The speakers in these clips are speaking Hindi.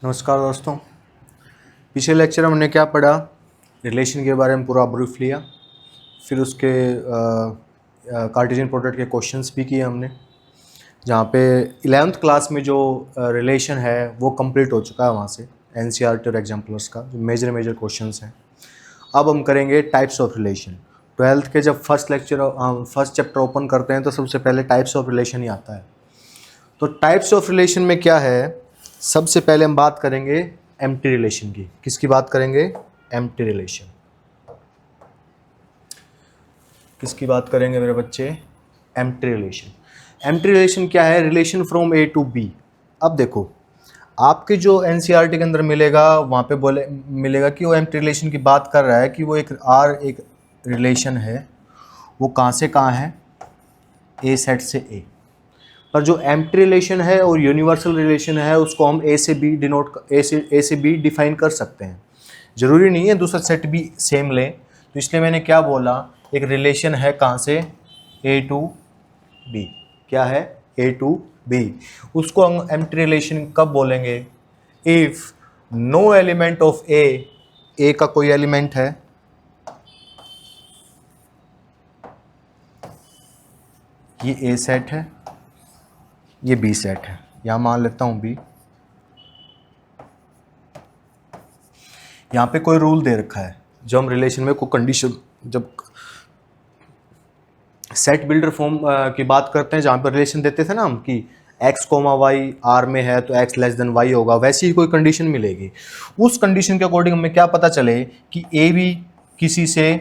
नमस्कार दोस्तों। पिछले लेक्चर में हमने क्या पढ़ा, रिलेशन के बारे में पूरा ब्रीफ लिया, फिर उसके कार्टेशियन प्रोडक्ट के क्वेश्चंस भी किए हमने, जहाँ पे 11th क्लास में जो रिलेशन है वो कंप्लीट हो चुका है वहाँ से एनसीईआरटी और एग्जाम्पलर्स का जो मेजर क्वेश्चंस हैं। अब हम करेंगे टाइप्स ऑफ रिलेशन। 12th के जब फर्स्ट चैप्टर ओपन करते हैं तो सबसे पहले टाइप्स ऑफ रिलेशन ही आता है। तो टाइप्स ऑफ रिलेशन में क्या है, सबसे पहले हम बात करेंगे एम्प्टी रिलेशन की। किसकी बात करेंगे? Empty relation. किसकी बात करेंगे मेरे बच्चे? Empty relation. एम्प्टी रिलेशन क्या है? Relation from A to B. अब देखो, आपके जो एनसीईआरटी के अंदर मिलेगा वहाँ पे मिलेगा कि वो एम्प्टी रिलेशन की बात कर रहा है कि वो एक रिलेशन है, वो कहाँ से कहाँ है? ए सेट से ए। पर जो एम्प्टी रिलेशन है और यूनिवर्सल रिलेशन है उसको हम ए से बी डिफाइन कर सकते हैं। ज़रूरी नहीं है दूसरा सेट भी सेम लें। तो इसलिए मैंने क्या बोला, एक रिलेशन है कहाँ से? ए टू बी। क्या है? ए टू बी। उसको हम एम्प्टी रिलेशन कब बोलेंगे? If no element of A का कोई एलिमेंट है, ये ए सेट है, ये बी सेट है, यहाँ मान लेता हूँ बी। यहाँ पे कोई रूल दे रखा है, जब हम रिलेशन में कोई कंडीशन, जब सेट बिल्डर फॉर्म की बात करते हैं, जहाँ पर रिलेशन देते थे ना हम कि x कोमा वाई आर में है तो x लेस देन वाई होगा, वैसी ही कोई कंडीशन मिलेगी। उस कंडीशन के अकॉर्डिंग हमें क्या पता चले कि ए भी किसी से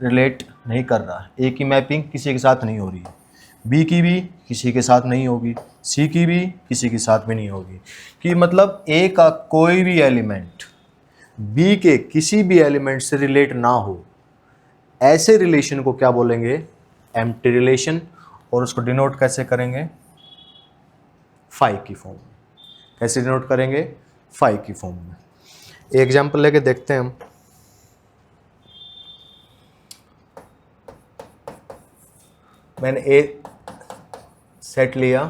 रिलेट नहीं कर रहा है, ए की मैपिंग किसी के साथ नहीं हो रही है, बी की भी किसी के साथ नहीं होगी, सी की भी किसी के साथ भी नहीं होगी, कि मतलब ए का कोई भी एलिमेंट बी के किसी भी एलिमेंट से रिलेट ना हो, ऐसे रिलेशन को क्या बोलेंगे? Empty relation. और उसको डिनोट कैसे करेंगे? फाई की फॉर्म में। कैसे डिनोट करेंगे? फाई की फॉर्म में। एक एग्जांपल लेके देखते हैं हम। मैंने ए सेट लिया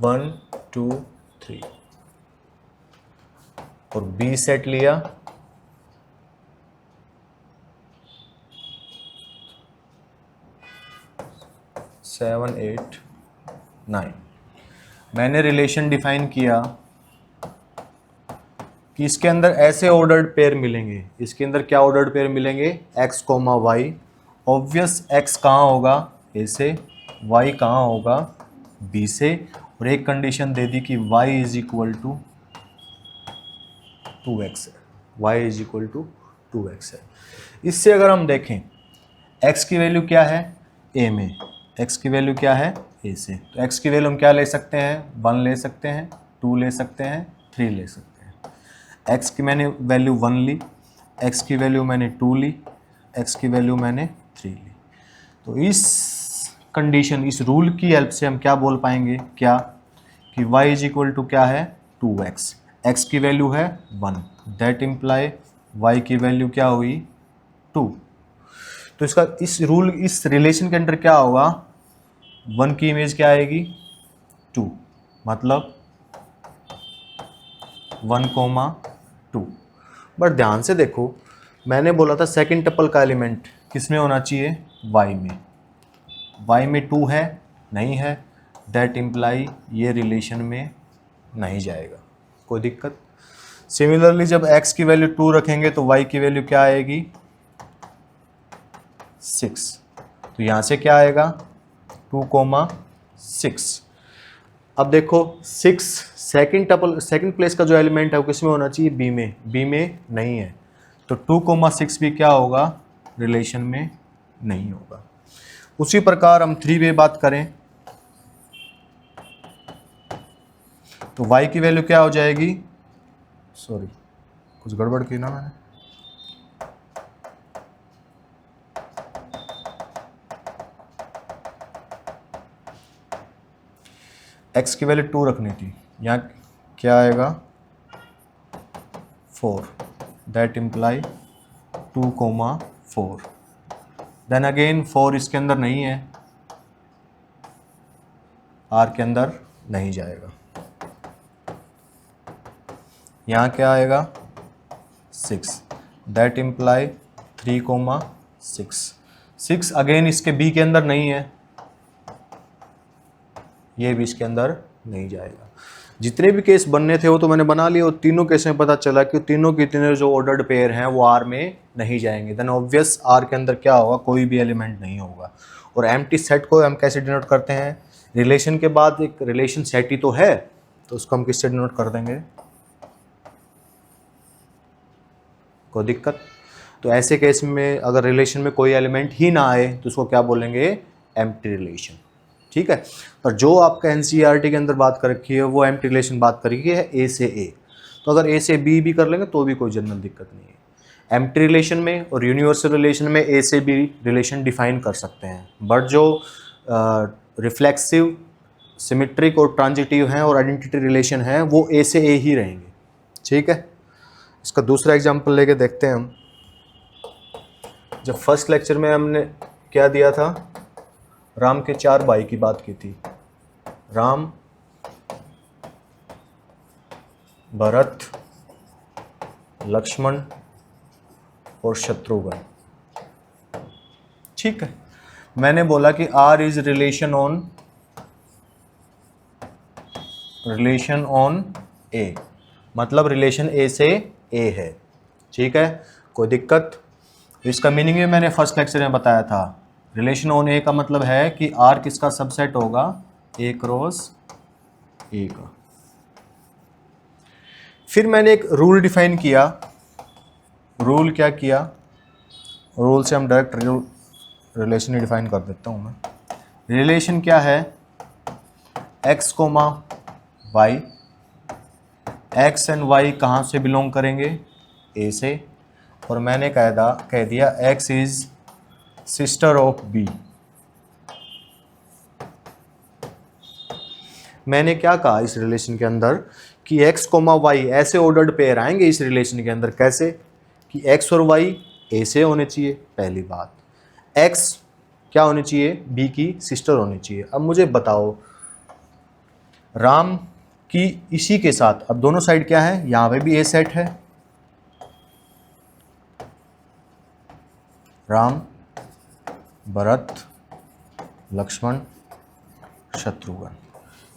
1 2 3 और बी सेट लिया 7 8 9। मैंने रिलेशन डिफाइन किया कि इसके अंदर ऐसे ऑर्डर्ड पेयर मिलेंगे। इसके अंदर क्या ऑर्डर्ड पेयर मिलेंगे? x comma y. Obvious x कहाँ होगा? a से। y कहाँ होगा? b से। और एक कंडीशन दे दी कि y is equal to 2x है। y is equal to 2x है। इससे अगर हम देखें x की वैल्यू क्या है a में, x की वैल्यू क्या है a से, तो x की वैल्यू हम क्या ले सकते हैं? 1 ले सकते हैं, 2 ले सकते हैं, 3 ले सकते हैं। x की मैंने वैल्यू 1 ली, x की वैल्यू मैंने 2 ली, x की वैल्यू मैंने 3 ली। तो इस कंडीशन, इस रूल की हेल्प से हम क्या बोल पाएंगे? क्या कि y इज इक्वल टू क्या है? 2x। x की वैल्यू है 1, दैट इम्प्लाई y की वैल्यू क्या हुई? 2। तो इसका इस रूल, इस रिलेशन के अंदर क्या होगा? 1 की इमेज क्या आएगी? 2, मतलब 1 कोमा 2। बट ध्यान से देखो, मैंने बोला था सेकंड टपल का एलिमेंट किस में होना चाहिए? y में। y में 2 है? नहीं है, दैट इम्प्लाई ये रिलेशन में नहीं जाएगा। कोई दिक्कत? सिमिलरली जब x की वैल्यू 2 रखेंगे तो y की वैल्यू क्या आएगी? 6। तो यहाँ से क्या आएगा? 2 कोमा 6। अब देखो 6 सेकंड प्लेस का जो एलिमेंट है वो किस में होना चाहिए? बी में। बी में नहीं है, तो 2 कोमा 6 भी क्या होगा? रिलेशन में नहीं होगा। उसी प्रकार हम 3 वे बात करें तो y की वैल्यू क्या हो जाएगी? सॉरी, कुछ गड़बड़ की ना मैंने। x की वैल्यू 2 रखनी थी, यहाँ क्या आएगा? 4, that imply 2 comma 4। Then again 4 इसके अंदर नहीं है, r के अंदर नहीं जाएगा। यहाँ क्या आएगा 6, दैट इम्प्लाई 3,6। 6 अगेन इसके बी के अंदर नहीं है, ये भी इसके अंदर नहीं जाएगा। जितने भी केस बनने थे वो तो मैंने बना लिए, और तीनों केस में पता चला कि तीनों के तीनों जो ऑर्डर्ड पेयर हैं वो आर में नहीं जाएंगे। देन ऑब्वियस आर के अंदर क्या होगा, कोई भी एलिमेंट नहीं होगा। और एम्प्टी सेट को हम कैसे डिनोट करते हैं, रिलेशन के बाद एक रिलेशन सेट ही तो है, तो उसको हम किससे डिनोट कर देंगे, कोई दिक्कत। तो ऐसे केस में अगर रिलेशन में कोई एलिमेंट ही ना आए तो उसको क्या बोलेंगे, एम्प्टी रिलेशन। ठीक है, पर जो आपका एनसीईआरटी के अंदर बात कर रखी है वो एम्प्टी रिलेशन बात कर रखी है ए से ए, तो अगर ए से बी भी कर लेंगे तो भी कोई जनरल दिक्कत नहीं है। एम्प्टी रिलेशन में और यूनिवर्सल रिलेशन में ए से बी रिलेशन डिफाइन कर सकते हैं, बट जो रिफ्लेक्सिव, सिमेट्रिक और ट्रांजिटिव हैं और आइडेंटिटी रिलेशन है वो ए से ए ही रहेंगे। ठीक है, इसका दूसरा एग्जाम्पल लेके देखते हैं हम। जब फर्स्ट लेक्चर में हमने क्या दिया था, राम के 4 भाई की बात की थी, राम, भरत, लक्ष्मण और शत्रुघ्न। ठीक है, मैंने बोला कि आर इज रिलेशन ऑन ए, मतलब रिलेशन ए से ए है। ठीक है, कोई दिक्कत। इसका मीनिंग भी मैंने फर्स्ट लेक्चर में बताया था। रिलेशन ऑन ए का मतलब है कि आर किसका सबसेट होगा, ए क्रॉस ए का। फिर मैंने एक रूल डिफाइन किया। रूल क्या किया, रूल से हम डायरेक्ट रिलेशन ही डिफाइन कर देता हूं मैं। रिलेशन क्या है, x comma y, x and y कहाँ से बिलोंग करेंगे, ए से, और मैंने कह दिया x is sister of B. मैंने क्या कहा इस रिलेशन के अंदर कि x कोमा वाई ऐसे ऑर्डर्ड पेयर आएंगे इस रिलेशन के अंदर, कैसे कि x और y a से होने चाहिए, पहली बात। x क्या होनी चाहिए, b की सिस्टर होनी चाहिए। अब मुझे बताओ, राम की इसी के साथ अब दोनों साइड क्या है, यहां पे भी a सेट है, राम, भरत, लक्ष्मण, शत्रुघ्न,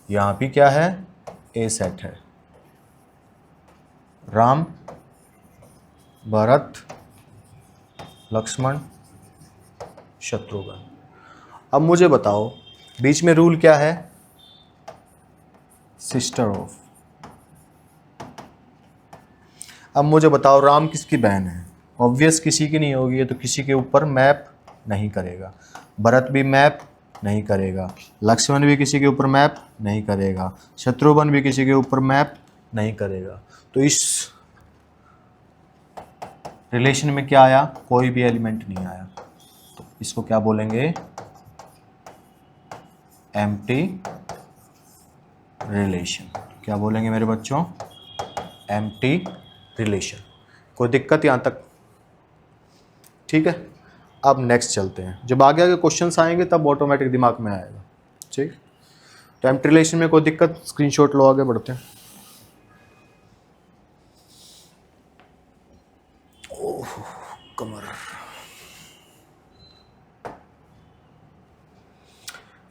यहाँ भी क्या है, ए सेट है, राम, भरत, लक्ष्मण, शत्रुघ्न। अब मुझे बताओ बीच में रूल क्या है, सिस्टर ऑफ। अब मुझे बताओ राम किसकी बहन है, ऑब्वियस किसी की नहीं होगी, तो किसी के ऊपर मैप नहीं करेगा। भरत भी मैप नहीं करेगा, लक्ष्मण भी किसी के ऊपर मैप नहीं करेगा, शत्रुघ्न भी किसी के ऊपर मैप नहीं करेगा। तो इस रिलेशन में क्या आया, कोई भी एलिमेंट नहीं आया, तो इसको क्या बोलेंगे, एम्प्टी रिलेशन। क्या बोलेंगे मेरे बच्चों, एम्प्टी रिलेशन। कोई दिक्कत यहाँ तक, ठीक है। अब नेक्स्ट चलते हैं, जब आगे आगे क्वेश्चंस आएंगे तब ऑटोमेटिक दिमाग में आएगा। ठीक, तो एम्प्टी रिलेशन में कोई दिक्कत, स्क्रीनशॉट लो, आगे बढ़ते हैं। ओह कमर।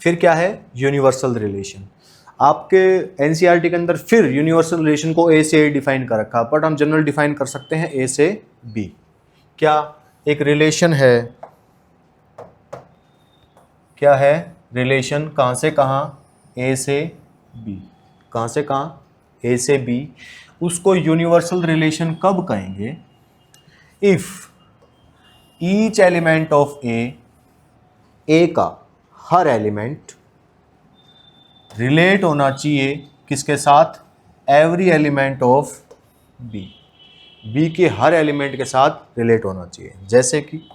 फिर क्या है, यूनिवर्सल रिलेशन। आपके एनसीईआरटी के अंदर फिर यूनिवर्सल रिलेशन को ए से ए डिफाइन कर रखा, बट हम जनरल डिफाइन कर सकते हैं ए से बी। क्या, एक रिलेशन है, क्या है, रिलेशन कहाँ से कहाँ, ए से बी, कहाँ से कहाँ, ए से बी। उसको यूनिवर्सल रिलेशन कब कहेंगे, if each element of A का हर एलिमेंट रिलेट होना चाहिए किसके साथ, every element of B, B के हर एलिमेंट के साथ रिलेट होना चाहिए। जैसे कि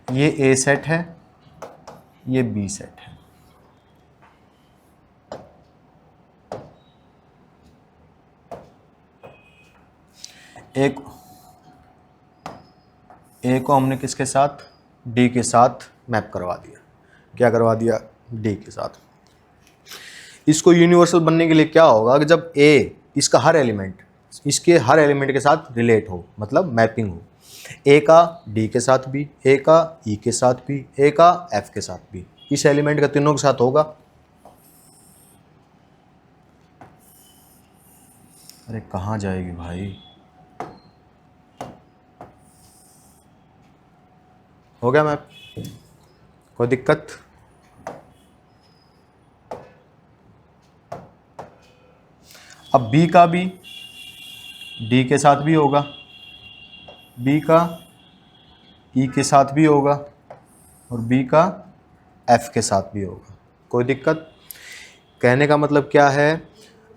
ये ए सेट है, ये बी सेट है, एक ए को हमने किसके साथ, डी के साथ मैप करवा दिया। क्या करवा दिया, डी के साथ। इसको यूनिवर्सल बनने के लिए क्या होगा कि जब ए इसका हर एलिमेंट इसके हर एलिमेंट के साथ रिलेट हो, मतलब मैपिंग हो, ए का डी के साथ भी, ए का ई के साथ भी, ए का एफ के साथ भी, इस एलिमेंट का तीनों के साथ होगा। अरे कहाँ जाएगी भाई, हो गया मैप, कोई दिक्कत? अब बी का भी डी के साथ भी होगा, बी का ई के साथ भी होगा, और बी का एफ के साथ भी होगा। कोई दिक्कत? कहने का मतलब क्या है,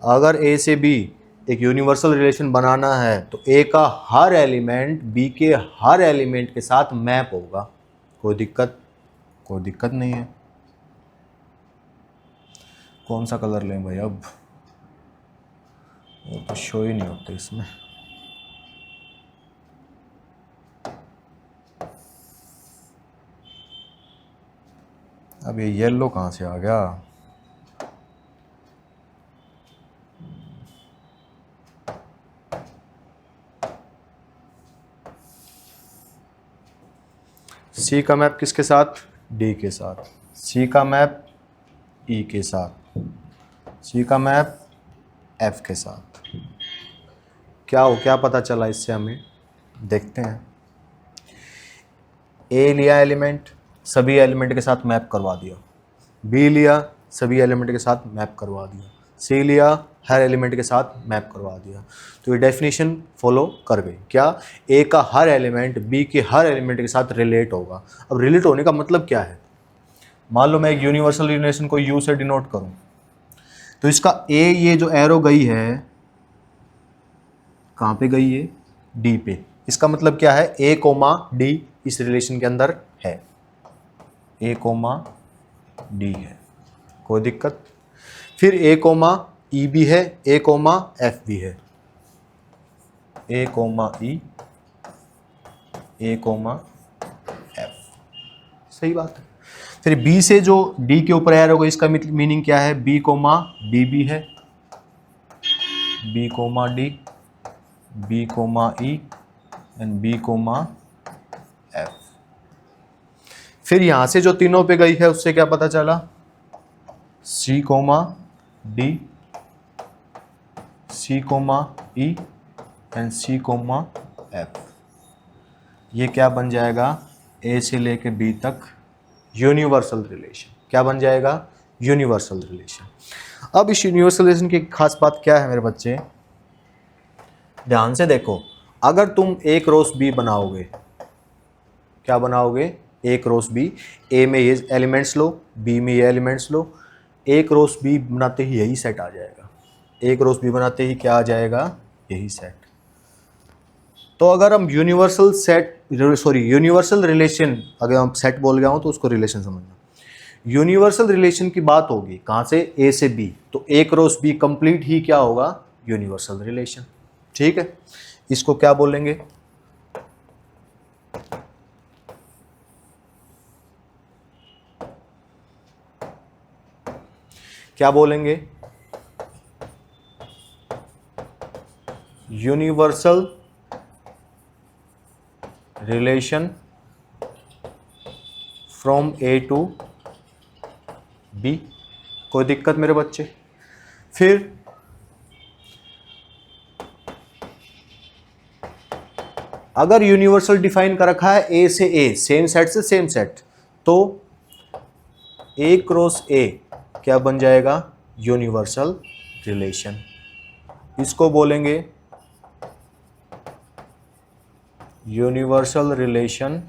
अगर ए से बी एक यूनिवर्सल रिलेशन बनाना है तो ए का हर एलिमेंट बी के हर एलिमेंट के साथ मैप होगा। कोई दिक्कत? कोई दिक्कत नहीं है। कौन सा कलर लें भाई, अब वो तो शो ही नहीं होते इसमें। अब ये येलो कहाँ से आ गया? सी का मैप किसके साथ, डी के साथ। सी का मैप ई के साथ, सी का मैप एफ के साथ। क्या पता चला इससे हमें, देखते हैं। ए लिया एलिमेंट, सभी एलिमेंट के साथ मैप करवा दिया। बी लिया, सभी एलिमेंट के साथ मैप करवा दिया। सी लिया, हर एलिमेंट के साथ मैप करवा दिया। तो ये डेफिनेशन फॉलो कर गई। क्या? ए का हर एलिमेंट बी के हर एलिमेंट के साथ रिलेट होगा। अब रिलेट होने का मतलब क्या है? मान लो मैं एक यूनिवर्सल रिलेशन को यू से डिनोट करूं, तो इसका ए, ये जो एरो गई है कहाँ पे गई है, डी पे। इसका मतलब क्या है, ए कोमा डी इस रिलेशन के अंदर है, ए कोमा डी है। कोई दिक्कत? फिर ए कोमा ई भी है, ए कोमा एफ भी है, ए कोमा ई, ए कोमा एफ। सही बात है। फिर बी से जो डी के ऊपर एरो होगा, इसका मीनिंग क्या है, बी कोमा डी भी है, B comma D, B comma E and B comma F. फिर यहां से जो तीनों पे गई है उससे क्या पता चला, C comma D, C comma E and C comma F. ये क्या बन जाएगा, ए से लेके बी तक यूनिवर्सल रिलेशन। क्या बन जाएगा, यूनिवर्सल रिलेशन। अब इस यूनिवर्सल रिलेशन की खास बात क्या है मेरे बच्चे, ध्यान से देखो। अगर तुम ए क्रॉस बी बनाओगे, क्या बनाओगे, ए क्रॉस बी, ए में ये एलिमेंट्स लो, बी में ये एलिमेंट्स लो, ए क्रॉस बी बनाते ही यही सेट आ जाएगा। ए क्रॉस बी बनाते ही क्या आ जाएगा, यही सेट। तो अगर हम यूनिवर्सल रिलेशन, अगर हम सेट बोल गया हूं तो उसको रिलेशन समझना। यूनिवर्सल रिलेशन की बात होगी कहां से, ए से बी, तो ए क्रॉस बी कंप्लीट ही क्या होगा, यूनिवर्सल रिलेशन। ठीक है, इसको क्या बोलेंगे, क्या बोलेंगे, universal relation from A to B. कोई दिक्कत मेरे बच्चे? फिर अगर यूनिवर्सल डिफाइन कर रखा है ए से ए, सेम सेट से सेम सेट, तो ए क्रॉस ए क्या बन जाएगा, यूनिवर्सल रिलेशन। इसको बोलेंगे universal relation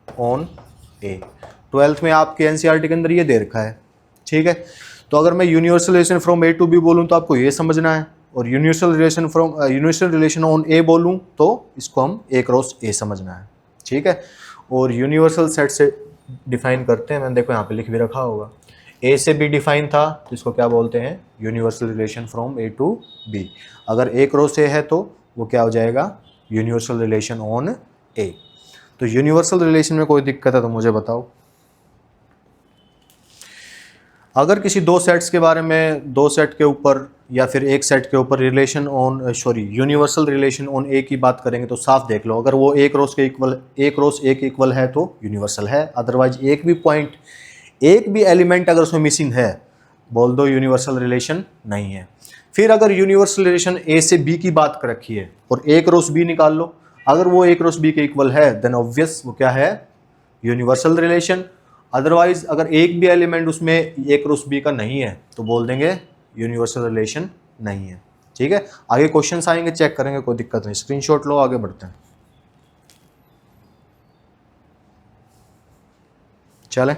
on A. 12th में आपके एनसीईआरटी के अंदर ये दे रखा है। ठीक है, तो अगर मैं universal relation from A to B बोलूँ तो आपको ये समझना है, और यूनिवर्सल रिलेशन ऑन ए बोलूँ तो इसको हम ए क्रॉस ए समझना है। ठीक है, और यूनिवर्सल सेट से डिफाइन करते हैं, मैंने देखो यहाँ पे लिख भी रखा होगा, ए से बी डिफाइन था तो इसको क्या बोलते हैं, universal relation from A to B. अगर ए क्रॉस ए है तो वो क्या हो जाएगा, यूनिवर्सल रिलेशन ऑन ए। तो यूनिवर्सल रिलेशन में कोई दिक्कत है तो मुझे बताओ। अगर किसी दो सेट्स के बारे में, दो सेट के ऊपर या फिर एक सेट के ऊपर relation on universal relation on A की बात करेंगे तो साफ देख लो, अगर वो एक रोज के इक्वल, एक रोज एक इक्वल है तो यूनिवर्सल है, अदरवाइज एक भी पॉइंट, एक भी एलिमेंट अगर उसमें मिसिंग है बोल दो यूनिवर्सल रिलेशन नहीं है। फिर अगर यूनिवर्सल रिलेशन ए से बी की बात कर रखी है और एक रोज बी निकाल लो, अगर वो एक रोज बी के इक्वल है देन ऑब्वियस वो क्या है, यूनिवर्सल रिलेशन। अदरवाइज अगर एक भी एलिमेंट उसमें एक रोज बी का नहीं है तो बोल देंगे यूनिवर्सल रिलेशन नहीं है। ठीक है, आगे क्वेश्चंस आएंगे, चेक करेंगे, कोई दिक्कत नहीं। स्क्रीनशॉट लो, आगे बढ़ते हैं। चलें,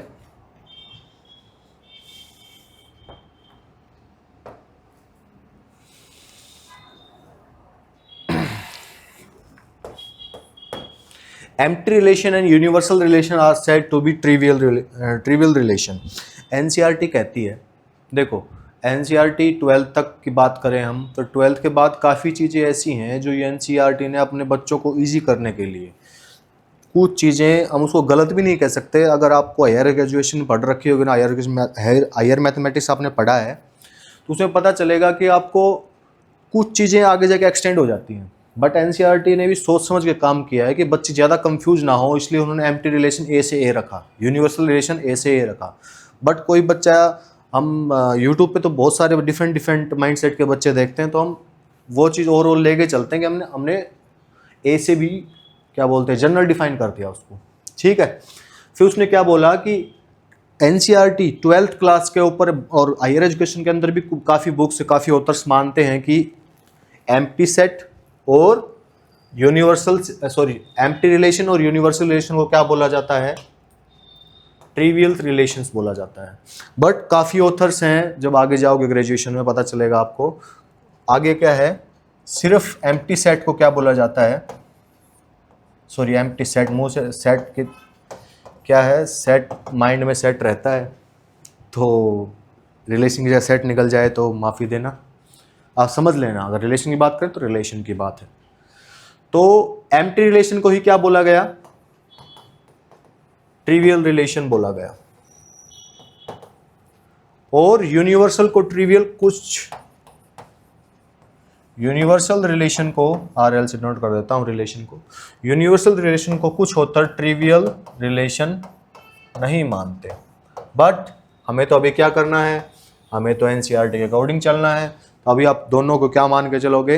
empty relation and universal relation are said to be trivial relation। NCERT कहती है, देखो एनसीईआरटी 12th तक की बात करें हम तो 12th के बाद काफ़ी चीज़ें ऐसी हैं जो एनसीईआरटी ने अपने बच्चों को इजी करने के लिए, कुछ चीज़ें हम उसको गलत भी नहीं कह सकते। अगर आपको हायर ग्रेजुएशन पढ़ रखी होगी ना, हायर मैथमेटिक्स आपने पढ़ा है तो उसमें पता चलेगा कि आपको कुछ चीज़ें आगे जाके एक्सटेंड हो जाती हैं। बट एनसीईआरटी ने भी सोच समझ के काम किया है कि बच्चे ज़्यादा कंफ्यूज ना हो, इसलिए उन्होंने एम्प्टी रिलेशन ए से ए रखा, यूनिवर्सल रिलेशन ए से ए रखा। बट कोई बच्चा, हम यूट्यूब पे तो बहुत सारे डिफरेंट माइंडसेट के बच्चे देखते हैं, तो हम वो चीज़ ओवरऑल लेके चलते हैं कि हमने ए से भी क्या बोलते हैं जनरल डिफाइन कर दिया उसको। ठीक है, फिर उसने क्या बोला कि एनसीईआरटी 12th क्लास के ऊपर और हायर एजुकेशन के अंदर भी काफ़ी बुक्स, काफ़ी ऑथर्स मानते हैं कि एम्प्टी सेट और एम्प्टी रिलेशन और यूनिवर्सल रिलेशन को क्या बोला जाता है, ट्रिवियल रिलेशंस बोला जाता है। बट काफ़ी ऑथर्स हैं, जब आगे जाओगे ग्रेजुएशन में पता चलेगा आपको आगे क्या है। सिर्फ एम्प्टी सेट को क्या बोला जाता है, एम्प्टी सेट, मुंह से सेट के क्या है, सेट माइंड में सेट रहता है तो रिलेशन की जगह सेट निकल जाए तो माफ़ी देना, आप समझ लेना। अगर रिलेशन की बात करें तो रिलेशन की बात है। तो एम्प्टी रिलेशन को ही क्या बोला गया, ट्रिवियल रिलेशन बोला गया। और यूनिवर्सल को ट्रिवियल, कुछ यूनिवर्सल रिलेशन को आरएल से नोट कर देता हूं, रिलेशन को, यूनिवर्सल रिलेशन को कुछ होता ट्रिवियल रिलेशन नहीं मानते। बट हमें तो अभी क्या करना है, हमें तो एनसीईआरटी के अकॉर्डिंग चलना है। तो अभी आप दोनों को क्या मान के चलोगे,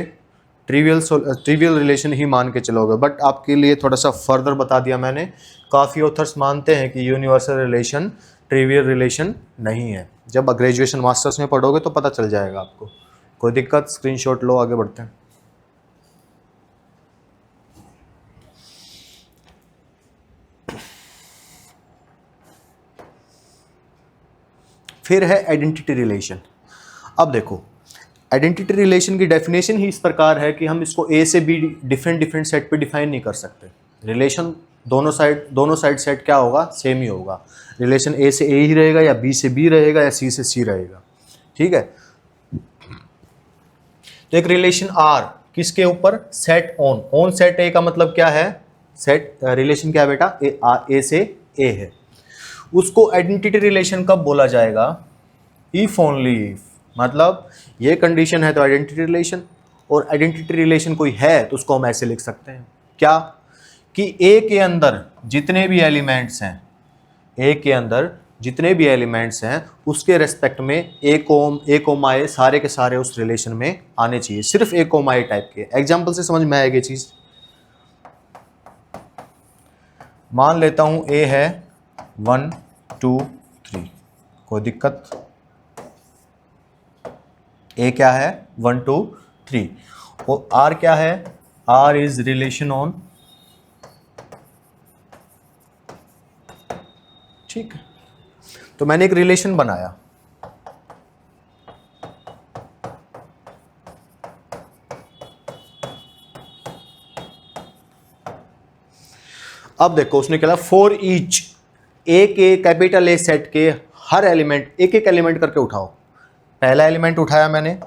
ट्रिवियल रिलेशन ही मान के चलोगे। बट आपके लिए थोड़ा सा फर्दर बता दिया मैंने, काफ़ी ऑथर्स मानते हैं कि यूनिवर्सल रिलेशन ट्रिवियल रिलेशन नहीं है। जब ग्रेजुएशन मास्टर्स में पढ़ोगे तो पता चल जाएगा आपको, कोई दिक्कत। स्क्रीनशॉट लो, आगे बढ़ते हैं। फिर है आइडेंटिटी रिलेशन। अब देखो आइडेंटिटी रिलेशन की डेफिनेशन ही इस प्रकार है कि हम इसको ए से बी डिफरेंट सेट पे डिफाइन नहीं कर सकते। रिलेशन दोनों साइड सेट क्या होगा, सेम ही होगा। रिलेशन ए से ए ही रहेगा या बी से बी रहेगा या सी से सी रहेगा। ठीक है, तो एक रिलेशन आर किसके ऊपर, सेट ऑन सेट ए का मतलब क्या है, सेट रिलेशन क्या है बेटा, ए से ए है। उसको आइडेंटिटी रिलेशन कब बोला जाएगा, इफ ओनली इफ, मतलब ये कंडीशन है तो आइडेंटिटी रिलेशन। और आइडेंटिटी रिलेशन कोई है तो उसको हम ऐसे लिख सकते हैं क्या, कि ए के अंदर जितने भी एलिमेंट्स हैं, ए के अंदर जितने भी एलिमेंट्स हैं उसके रेस्पेक्ट में ए कोमा ए सारे के सारे उस रिलेशन में आने चाहिए, सिर्फ ए कोमा ए टाइप के। एग्जाम्पल से समझ में आएगी चीज। मान लेता हूं ए है 1 2 3, कोई दिक्कत, ए क्या है 1 2 3, और आर क्या है, आर इज रिलेशन ऑन, ठीक है। तो मैंने एक रिलेशन बनाया, अब देखो उसने क्या, फॉर ईच ए के कैपिटल ए सेट के हर एलिमेंट, एक एक एलिमेंट करके उठाओ। पहला एलिमेंट उठाया मैंने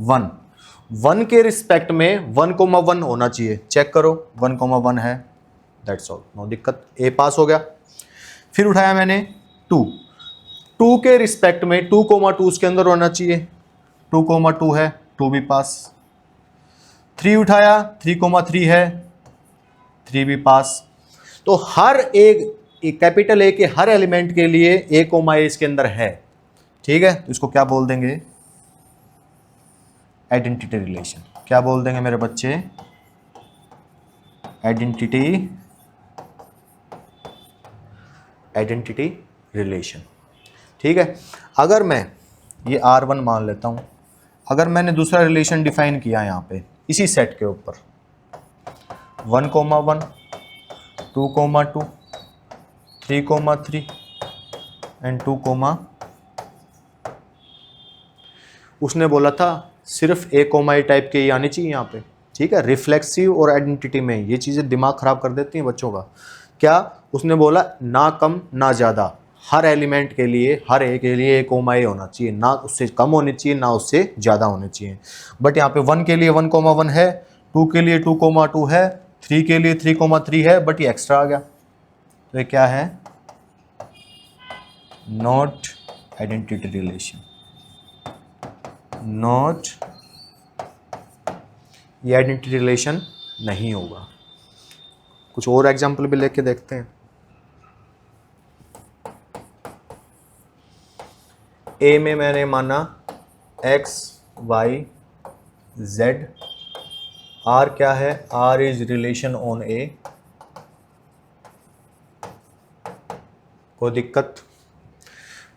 1, 1 के रिस्पेक्ट में 1,1 होना चाहिए, चेक करो 1,1 है, दैट्स ऑल, नो दिक्कत, ए पास हो गया। फिर उठाया मैंने 2 के रिस्पेक्ट में 2,2 उसके अंदर होना चाहिए, 2,2 है, 2 भी पास। 3 उठाया, 3,3 है, 3 भी पास। तो हर एक कैपिटल ए के हर एलिमेंट के लिए ए इसके अंदर है, ठीक है, तो इसको क्या बोल देंगे, आइडेंटिटी रिलेशन। क्या बोल देंगे मेरे बच्चे, आइडेंटिटी रिलेशन, ठीक है। अगर मैं ये R1 मान लेता हूं, अगर मैंने दूसरा रिलेशन डिफाइन किया यहां पे इसी सेट के ऊपर 1,1 2,2 3,3 एंड 2, उसने बोला था सिर्फ ए टाइप के ही आने चाहिए यहाँ पे, ठीक है। रिफ्लेक्सिव और आइडेंटिटी में ये चीज़ें दिमाग ख़राब कर देती हैं बच्चों का। क्या उसने बोला, ना कम ना ज़्यादा, हर एलिमेंट के लिए, हर ए के लिए ए होना चाहिए, ना उससे कम होनी चाहिए ना उससे ज़्यादा होने चाहिए। बट यहाँ पे 1 के लिए 1,1 है, 2 के लिए 2,2 है, 3 के लिए 3,3 है, बट ये एक्स्ट्रा आ गया, तो ये क्या है, नॉट आइडेंटिटी रिलेशन, नॉट, ये आइडेंटिटी रिलेशन नहीं होगा। कुछ और एग्जांपल भी लेके देखते हैं। ए में मैंने माना x, y, z, r क्या है, r इज रिलेशन ऑन ए, कोई दिक्कत।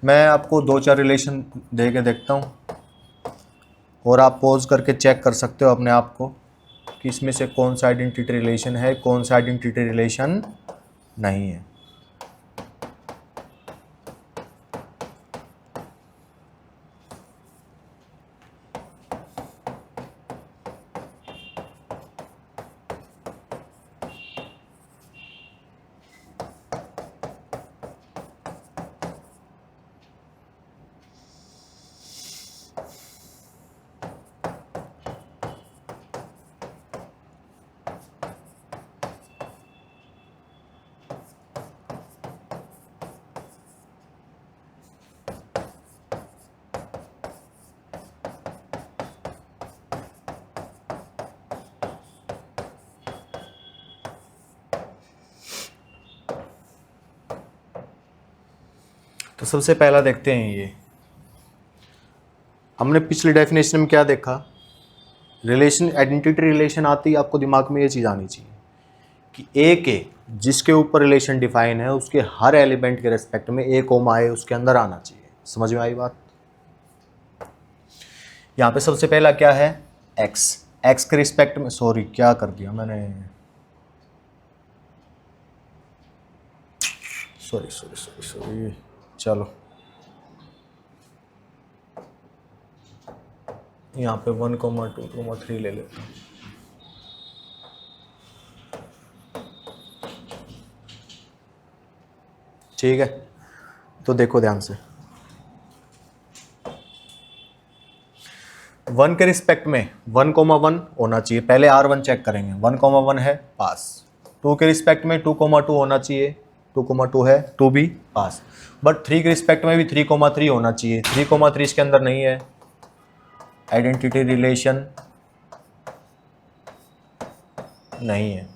मैं आपको 2-4 रिलेशन दे के देखता हूँ और आप पॉज करके चेक कर सकते हो अपने आप को कि इसमें से कौन सा आइडेंटिटी रिलेशन है, कौन सा आइडेंटिटी रिलेशन नहीं है। तो सबसे पहला देखते हैं, ये हमने पिछली डेफिनेशन में क्या देखा, रिलेशन, आइडेंटिटी रिलेशन आती है आपको दिमाग में ये चीज़ आनी चाहिए कि ए के जिसके ऊपर रिलेशन डिफाइन है उसके हर एलिमेंट के रेस्पेक्ट में ए कोमा ए उसके अंदर आना चाहिए। समझ में आई बात। यहाँ पे सबसे पहला क्या है, एक्स के रिस्पेक्ट में, सॉरी क्या कर दिया मैंने, सॉरी, चलो यहाँ पे 1,2,3 ले लेते हैं। ठीक है, तो देखो ध्यान से, 1 के रिस्पेक्ट में 1,1 होना चाहिए, पहले R1 चेक करेंगे, 1,1 है, पास। 2 के रिस्पेक्ट में 2,2 होना चाहिए, 2,2 है, 2 भी पास। बट 3 के रिस्पेक्ट में भी 3,3 होना चाहिए, 3,3 इसके अंदर नहीं है, आइडेंटिटी रिलेशन नहीं है,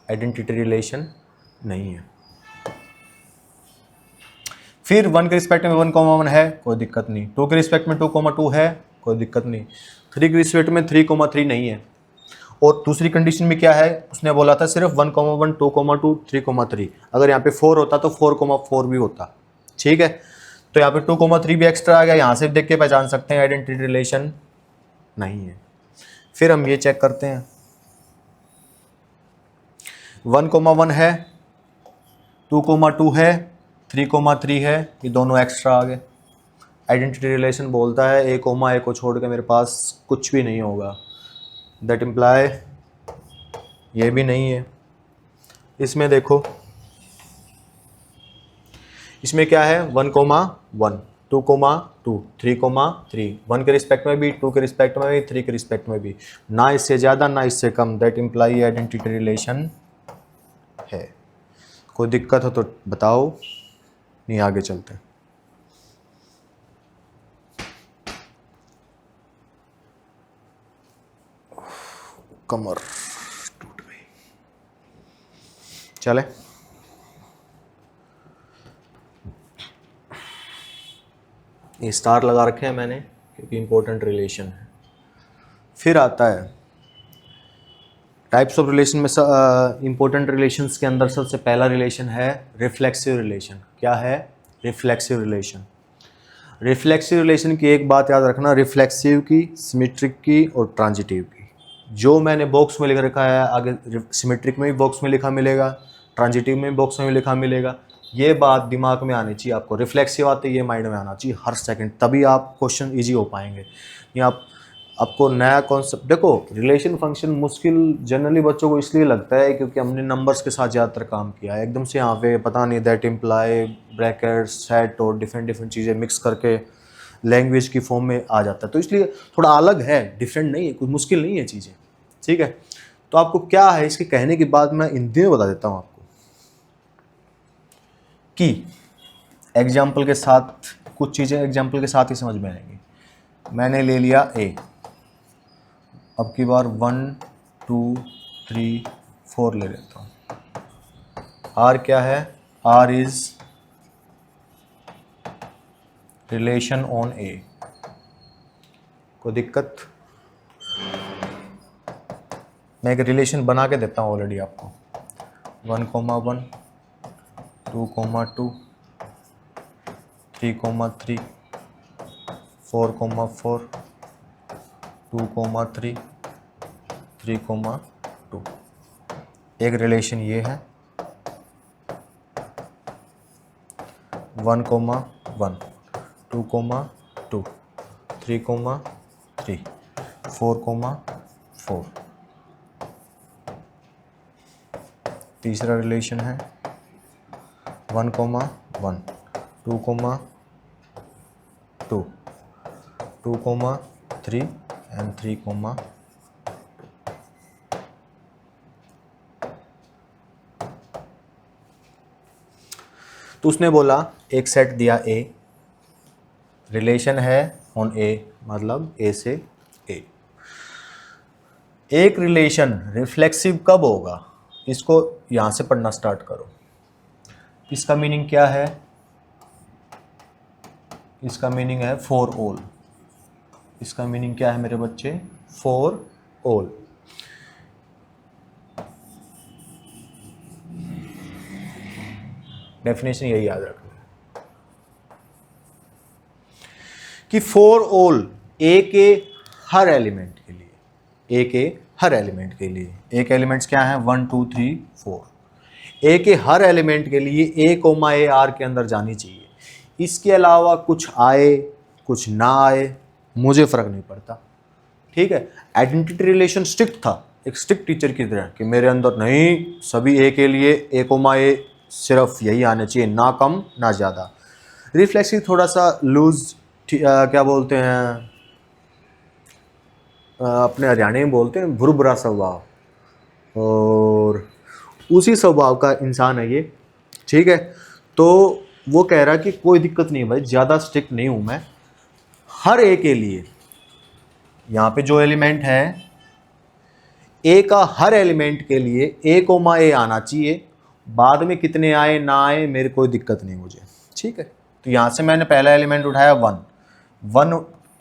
आइडेंटिटी रिलेशन नहीं है। फिर 1 के रिस्पेक्ट में 1,1 है, कोई दिक्कत नहीं। 2 के रिस्पेक्ट में 2,2 है, कोई दिक्कत नहीं। 3 के रिस्पेक्ट में 3,3 नहीं है। और दूसरी कंडीशन में क्या है, उसने बोला था सिर्फ 1,1 2,2 3,3, अगर यहाँ पे 4 होता तो 4,4 भी होता, ठीक है। तो यहाँ पे 2,3 भी एक्स्ट्रा आ गया, यहाँ से देख के पहचान सकते हैं आइडेंटिटी रिलेशन नहीं है। फिर हम ये चेक करते हैं, 1,1 है, 2,2 है, 3,3 है, ये दोनों एक्स्ट्रा आ गए। आइडेंटिटी रिलेशन बोलता है ए को छोड़ के मेरे पास कुछ भी नहीं होगा, दैट इम्प्लाई ये भी नहीं है। इसमें देखो, इसमें क्या है, 1,1 2,2 2, 3,3, 1 के रिस्पेक्ट में भी, 2 के रिस्पेक्ट में भी, 3 के रिस्पेक्ट में भी, ना इससे ज़्यादा ना इससे कम, दैट इम्प्लाई आइडेंटिटी रिलेशन है। कोई दिक्कत हो तो बताओ, नहीं आगे चलते। कमर टूट गई, चले। ये स्टार लगा रखे हैं मैंने क्योंकि इंपॉर्टेंट रिलेशन है। फिर आता है टाइप्स ऑफ रिलेशन में इंपॉर्टेंट रिलेशंस के अंदर सबसे पहला रिलेशन है रिफ्लेक्सिव रिलेशन। क्या है? Reflexive relation. रिफ्लेक्सिव रिलेशन की एक बात याद रखना, रिफ्लेक्सिव की, सिमेट्रिक की और ट्रांजिटिव की। जो मैंने बॉक्स में लिख रखा है आगे, सिमेट्रिक में भी बॉक्स में लिखा मिलेगा, ट्रांजिटिव में भी बॉक्स में लिखा मिलेगा। ये बात दिमाग में आनी चाहिए आपको। रिफ्लेक्सिव आते ये माइंड में आना चाहिए हर सेकंड, तभी आप क्वेश्चन इजी हो पाएंगे। या आपको नया कॉन्सेप्ट देखो। रिलेशन फंक्शन मुश्किल जनरली बच्चों को इसलिए लगता है क्योंकि हमने नंबर्स के साथ ज़्यादातर काम किया है। एकदम से यहाँ पे पता नहीं दैट इम्प्लाई, ब्रैकेट, सेट और डिफरेंट चीज़ें मिक्स करके लैंग्वेज की फॉर्म में आ जाता है, तो इसलिए थोड़ा अलग है, डिफरेंट नहीं है, कुछ मुश्किल नहीं है चीज़ें। ठीक है, तो आपको क्या है इसके कहने के बाद मैं हिंदी में बता देता हूँ आपको कि एग्जाम्पल के साथ, कुछ चीज़ें एग्जाम्पल के साथ ही समझ में आएंगी। मैंने ले लिया ए, अब की बार 1 2 3 4 ले लेता हूँ। आर क्या है? आर इज रिलेशन ऑन ए। कोई दिक्कत? मैं एक रिलेशन बना के देता हूँ ऑलरेडी आपको। 1,1 2,2 3,3 4,4 2,3 3,2। एक रिलेशन ये है 1,1 2,2 3,3 4,4। तीसरा रिलेशन है 1,1 2,2 2,3 and 3,2। तो उसने बोला एक सेट दिया ए, रिलेशन है ऑन ए, मतलब ए से ए। एक रिलेशन रिफ्लेक्सिव कब होगा, इसको यहां से पढ़ना स्टार्ट करो। इसका मीनिंग क्या है? इसका मीनिंग है फॉर ऑल। इसका मीनिंग क्या है मेरे बच्चे? For all. डेफिनेशन यही याद रखना कि फॉर ऑल, ए के हर एलिमेंट के लिए, ए के हर एलिमेंट के लिए। ए के एलिमेंट्स क्या हैं? 1 2 3 4। ए के हर एलिमेंट के लिए ए कोमा ए आर के अंदर जानी चाहिए। इसके अलावा कुछ आए कुछ ना आए मुझे फ़र्क नहीं पड़ता। ठीक है, आइडेंटिटी रिलेशन स्ट्रिक्ट था, एक स्ट्रिक्ट टीचर की तरह कि मेरे अंदर नहीं, सभी ए के लिए ए कोमा ए सिर्फ यही आने चाहिए, ना कम ना ज़्यादा। रिफ्लेक्सिव थोड़ा सा लूज, क्या बोलते हैं, अपने हरियाणा में बोलते हैं भुरभुरा स्वभाव, और उसी स्वभाव का इंसान है ये। ठीक है, तो वो कह रहा कि कोई दिक्कत नहीं भाई, ज़्यादा स्ट्रिक्ट नहीं हूँ मैं, हर ए के लिए यहाँ पे जो एलिमेंट है ए का हर एलिमेंट के लिए ए कोमा ए आना चाहिए। बाद में कितने आए ना आए मेरे कोई दिक्कत नहीं मुझे। ठीक है, तो यहाँ से मैंने पहला एलिमेंट उठाया 1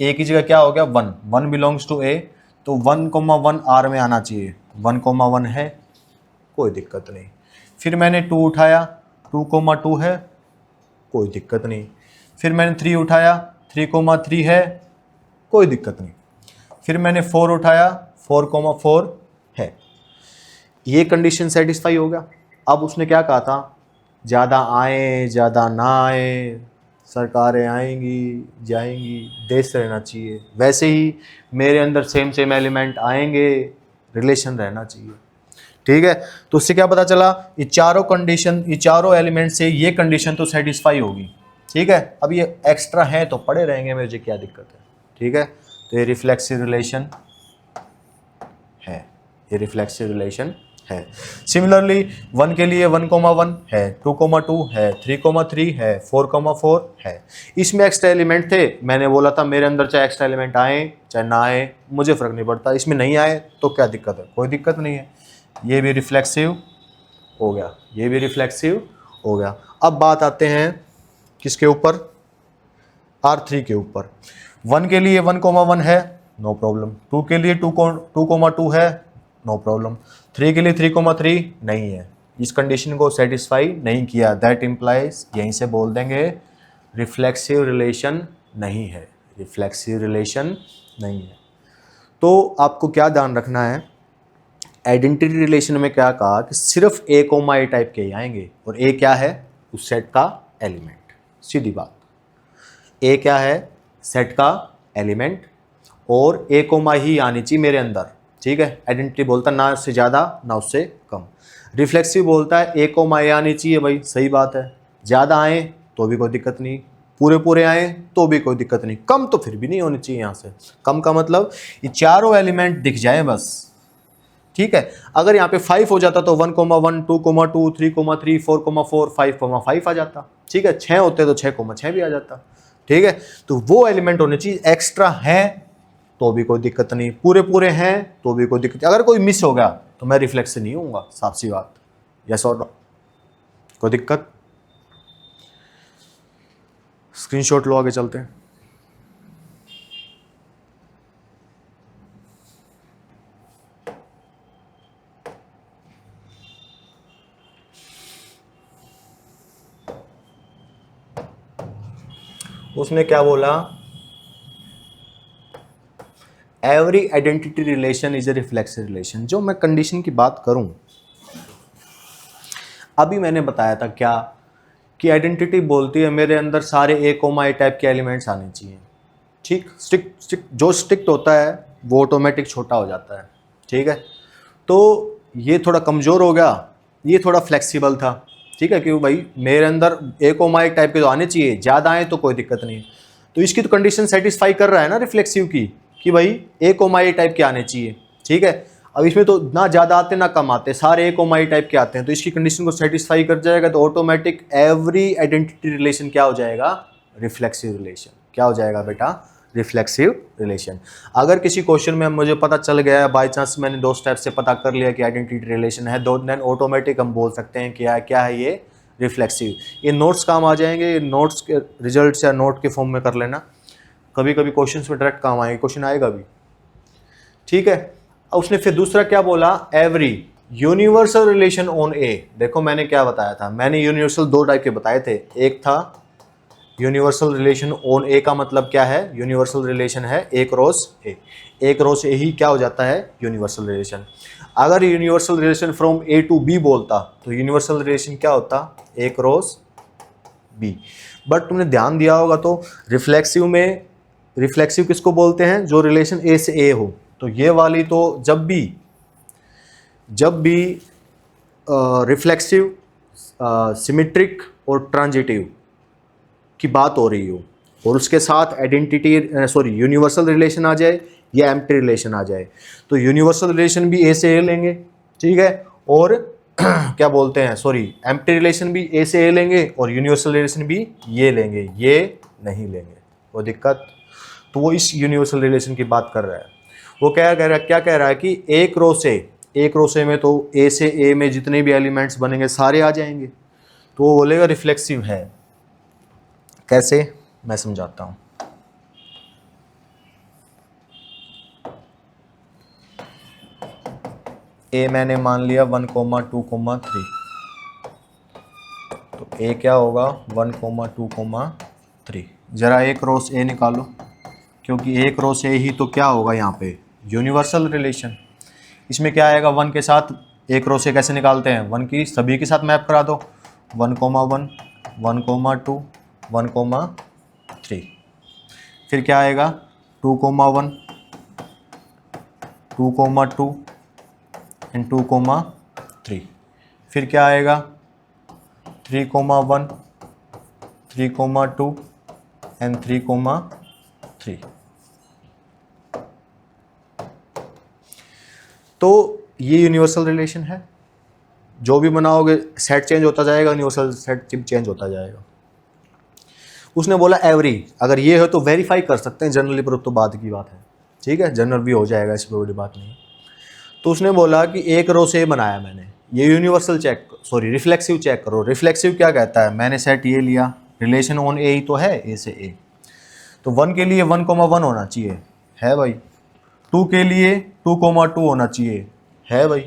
ए की जगह क्या हो गया 1 बिलोंग्स टू ए, तो 1,1 आर में आना चाहिए। 1,1 है, कोई दिक्कत नहीं। फिर मैंने 2 उठाया, 2,2 है, कोई दिक्कत नहीं। फिर मैंने 3 उठाया, 3,3 है, कोई दिक्कत नहीं। फिर मैंने 4 उठाया, 4,4 है। ये कंडीशन सेटिस्फाई हो गया। अब उसने क्या कहा था, ज़्यादा आए ज़्यादा ना आए, सरकारें आएंगी जाएंगी, देश रहना चाहिए। वैसे ही मेरे अंदर सेम एलिमेंट आएंगे, रिलेशन रहना चाहिए। ठीक है, तो उससे क्या पता चला, ये चारों कंडीशन, ये चारों एलिमेंट से ये कंडीशन तो सेटिस्फाई होगी। ठीक है, अब ये एक्स्ट्रा है तो पड़े रहेंगे, मुझे क्या दिक्कत है। ठीक है, तो ये रिफ्लेक्सिव रिलेशन है, ये रिफ्लेक्सिव रिलेशन है। सिमिलरली 1 के लिए 1,1 है, 2,2 है, 3,3 है, 4,4 है। इसमें एक्स्ट्रा एलिमेंट थे, मैंने बोला था मेरे अंदर चाहे एक्स्ट्रा एलिमेंट आए चाहे ना आए मुझे फ़र्क नहीं पड़ता, इसमें नहीं आए तो क्या दिक्कत है, कोई दिक्कत नहीं है। ये भी रिफ्लेक्सिव हो गया, ये भी रिफ्लेक्सिव हो गया। अब बात आते हैं किसके ऊपर, R3 के ऊपर। 1 के लिए 1,1 है, नो प्रॉब्लम। 2 के लिए 2,2 है, नो प्रॉब्लम। 3 के लिए 3,3 नहीं है, इस कंडीशन को सेटिस्फाई नहीं किया, दैट इम्प्लाइज, यहीं से बोल देंगे रिफ्लेक्सिव रिलेशन नहीं है, रिफ्लेक्सिव रिलेशन नहीं है। तो आपको क्या ध्यान रखना है, आइडेंटिटी रिलेशन में क्या कहा कि सिर्फ ए कोमा ए टाइप के ही आएंगे, और ए क्या है, उस सेट का एलिमेंट, सीधी बात। ए क्या है, सेट का एलिमेंट, और ए कोमा ही आनी चाहिए मेरे अंदर। ठीक है, आइडेंटिटी बोलता ना उससे ज़्यादा ना उससे कम। रिफ्लेक्सिव बोलता है ए कोमा ए आनी चाहिए, भाई सही बात है, ज़्यादा आए तो भी कोई दिक्कत नहीं, पूरे पूरे आए तो भी कोई दिक्कत नहीं, कम तो फिर भी नहीं होनी चाहिए। यहाँ से कम का मतलब ये चारों एलिमेंट दिख जाए बस। ठीक है, अगर यहाँ पे 5 हो जाता तो 1,1, 2,2, 3,3, 4,4, 5,5 आ जाता। ठीक है, 6 होते तो 6,6 भी आ जाता। ठीक है, तो वो एलिमेंट होने चाहिए, एक्स्ट्रा है तो भी कोई दिक्कत नहीं, पूरे पूरे हैं तो भी कोई दिक्कत। अगर कोई मिस हो गया तो मैं रिफ्लेक्स नहीं होऊंगा, साफ सी बात, यस और नो, कोई दिक्कत। स्क्रीनशॉट लो, आगे चलते हैं। उसने क्या बोला, every identity relation is a reflexive relation. जो मैं कंडीशन की बात करूं, अभी मैंने बताया था क्या कि आइडेंटिटी बोलती है मेरे अंदर सारे ए कोमा ए टाइप के एलिमेंट्स आने चाहिए। ठीक, स्ट्रिक्ट जो स्ट्रिक्ट होता है वो ऑटोमेटिक छोटा हो जाता है। ठीक है, तो ये थोड़ा कमज़ोर हो गया, ये थोड़ा फ्लेक्सिबल था। ठीक है, क्यों भाई मेरे अंदर ए कोमा ए टाइप के तो आने चाहिए, ज़्यादा आए तो कोई दिक्कत नहीं। तो इसकी तो कंडीशन सेटिस्फाई कर रहा है ना रिफ्लेक्सिव की, कि भाई ए कोमा ए टाइप के आने चाहिए। ठीक है, अब इसमें तो ना ज़्यादा आते ना कम आते, सारे ए कोमा ए टाइप के आते हैं, तो इसकी कंडीशन को सेटिस्फाई कर जाएगा, तो ऑटोमेटिक एवरी आइडेंटिटी रिलेशन क्या हो जाएगा, रिफ्लेक्सिव रिलेशन। क्या हो जाएगा बेटा, रिफ्लेक्सिव रिलेशन। अगर किसी क्वेश्चन में मुझे पता चल गया बाय चांस, मैंने 2 स्टेप से पता कर लिया कि आइडेंटिटी रिलेशन है, दो देन ऑटोमेटिक हम बोल सकते हैं क्या है ये, रिफ्लेक्सिव। ये नोट्स काम आ जाएंगे, ये नोट्स के रिजल्ट्स या नोट के फॉर्म में कर लेना, कभी कभी क्वेश्चंस में डायरेक्ट काम आएंगे, क्वेश्चन आएगा भी। ठीक है, उसने फिर दूसरा क्या बोला, एवरी यूनिवर्सल रिलेशन ऑन ए। देखो मैंने क्या बताया था, मैंने यूनिवर्सल 2 टाइप के बताए थे। एक था यूनिवर्सल रिलेशन ऑन ए, का मतलब क्या है, यूनिवर्सल रिलेशन है ए क्रॉस ए, ए क्रॉस ए ही क्या हो जाता है, यूनिवर्सल रिलेशन। अगर universal relation from A to B बोलता तो यूनिवर्सल रिलेशन क्या होता, ए क्रॉस बी। बट तुमने ध्यान दिया होगा तो रिफ्लेक्सिव में, रिफ्लेक्सिव किसको बोलते हैं, जो रिलेशन ए से ए हो। तो ये वाली तो जब भी रिफ्लेक्सिव, सिमेट्रिक और ट्रांजिटिव की बात हो रही हो, और उसके साथ आइडेंटिटी यूनिवर्सल रिलेशन आ जाए या एम्प्टी रिलेशन आ जाए, तो यूनिवर्सल रिलेशन भी ए से ए लेंगे। ठीक है, और क्या बोलते हैं, एम्प्टी रिलेशन भी ए से ए लेंगे, और यूनिवर्सल रिलेशन भी ये लेंगे, ये नहीं लेंगे, वो दिक्कत। तो वो इस यूनिवर्सल रिलेशन की बात कर रहा है। वो क्या कह रहा है कि एक रो से में तो ए से ए में जितने भी एलिमेंट्स बनेंगे सारे आ जाएंगे, तो वो बोलेगा रिफ्लेक्सिव है। कैसे, मैं समझाता हूं। ए मैंने मान लिया 1,2,3, तो ए क्या होगा 1,2,3। जरा एक रो से ए निकालो, क्योंकि एक रो से ही तो क्या होगा यहाँ पे, यूनिवर्सल रिलेशन। इसमें क्या आएगा, 1 के साथ एक रो से कैसे निकालते हैं, 1 की सभी के साथ मैप करा दो, 1,1, 1,2, 1,3। फिर क्या आएगा 2,1, 2,2 एंड 2,3। फिर क्या आएगा 3,1, 3,2 एंड 3,3। तो ये यूनिवर्सल रिलेशन है, जो भी बनाओगे सेट चेंज होता जाएगा, यूनिवर्सल सेट चेंज होता जाएगा। उसने बोला एवरी, अगर ये हो तो वेरीफाई कर सकते हैं, जनरली पर तो बाद की बात है, ठीक है, जनरल भी हो जाएगा, इसमें बड़ी बात नहीं। तो उसने बोला कि एक रो से बनाया मैंने, ये universal check, sorry reflexive check करो। रिफ्लेक्सिव क्या कहता है, मैंने सेट ये लिया, रिलेशन ऑन ए ही तो है, ए से ए, तो 1 के लिए 1,1 होना चाहिए, है भाई। 2 के लिए 2,2 होना चाहिए, है भाई।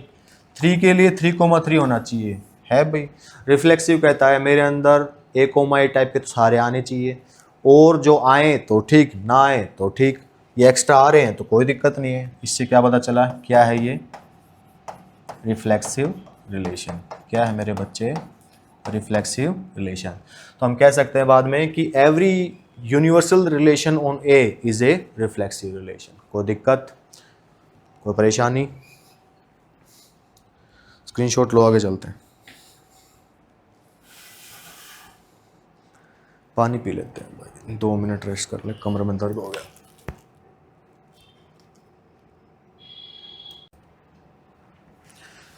3 के लिए 3,3 होना चाहिए, है भाई। रिफ्लेक्सिव कहता है मेरे अंदर ए टाइप के तो सारे आने चाहिए, और जो आए तो ठीक, ना आए तो ठीक, ये एक्स्ट्रा आ रहे हैं तो कोई दिक्कत नहीं है। इससे क्या पता चला, क्या है ये रिफ्लेक्सिव रिलेशन। क्या है मेरे बच्चे, रिफ्लेक्सिव रिलेशन। तो हम कह सकते हैं बाद में कि every universal relation on A is a reflexive relation. कोई दिक्कत, कोई परेशानी? स्क्रीनशॉट लो, आगे चलते हैं। पानी पी लेते हैं भाई, 2 मिनट रेस्ट कर ले, कमर में दर्द हो गया।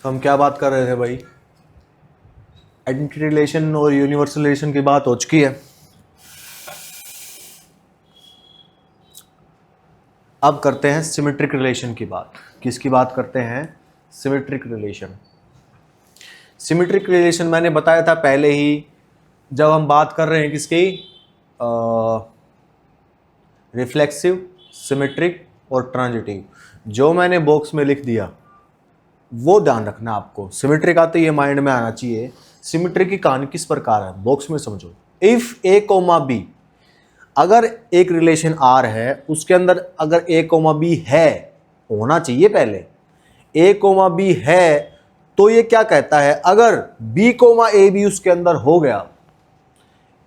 तो हम क्या बात कर रहे थे भाई, आइडेंटिटी रिलेशन और यूनिवर्सल रिलेशन की बात हो चुकी है। अब करते हैं सिमेट्रिक रिलेशन की बात। किसकी बात करते हैं, सिमेट्रिक रिलेशन। सिमेट्रिक रिलेशन मैंने बताया था पहले ही, जब हम बात कर रहे हैं किसकी, रिफ्लेक्सिव, सिमेट्रिक और ट्रांजिटिव। जो मैंने बॉक्स में लिख दिया वो ध्यान रखना आपको। सिमेट्रिक आते ही माइंड में आना चाहिए, सिमेट्रिक की कहानी किस प्रकार है, बॉक्स में समझो। इफ ए कोमा बी, अगर एक रिलेशन आर है, उसके अंदर अगर ए कोमा बी है, होना चाहिए पहले, ए कोमा बी है, तो ये क्या कहता है, अगर बी कोमा ए बी उसके अंदर हो गया,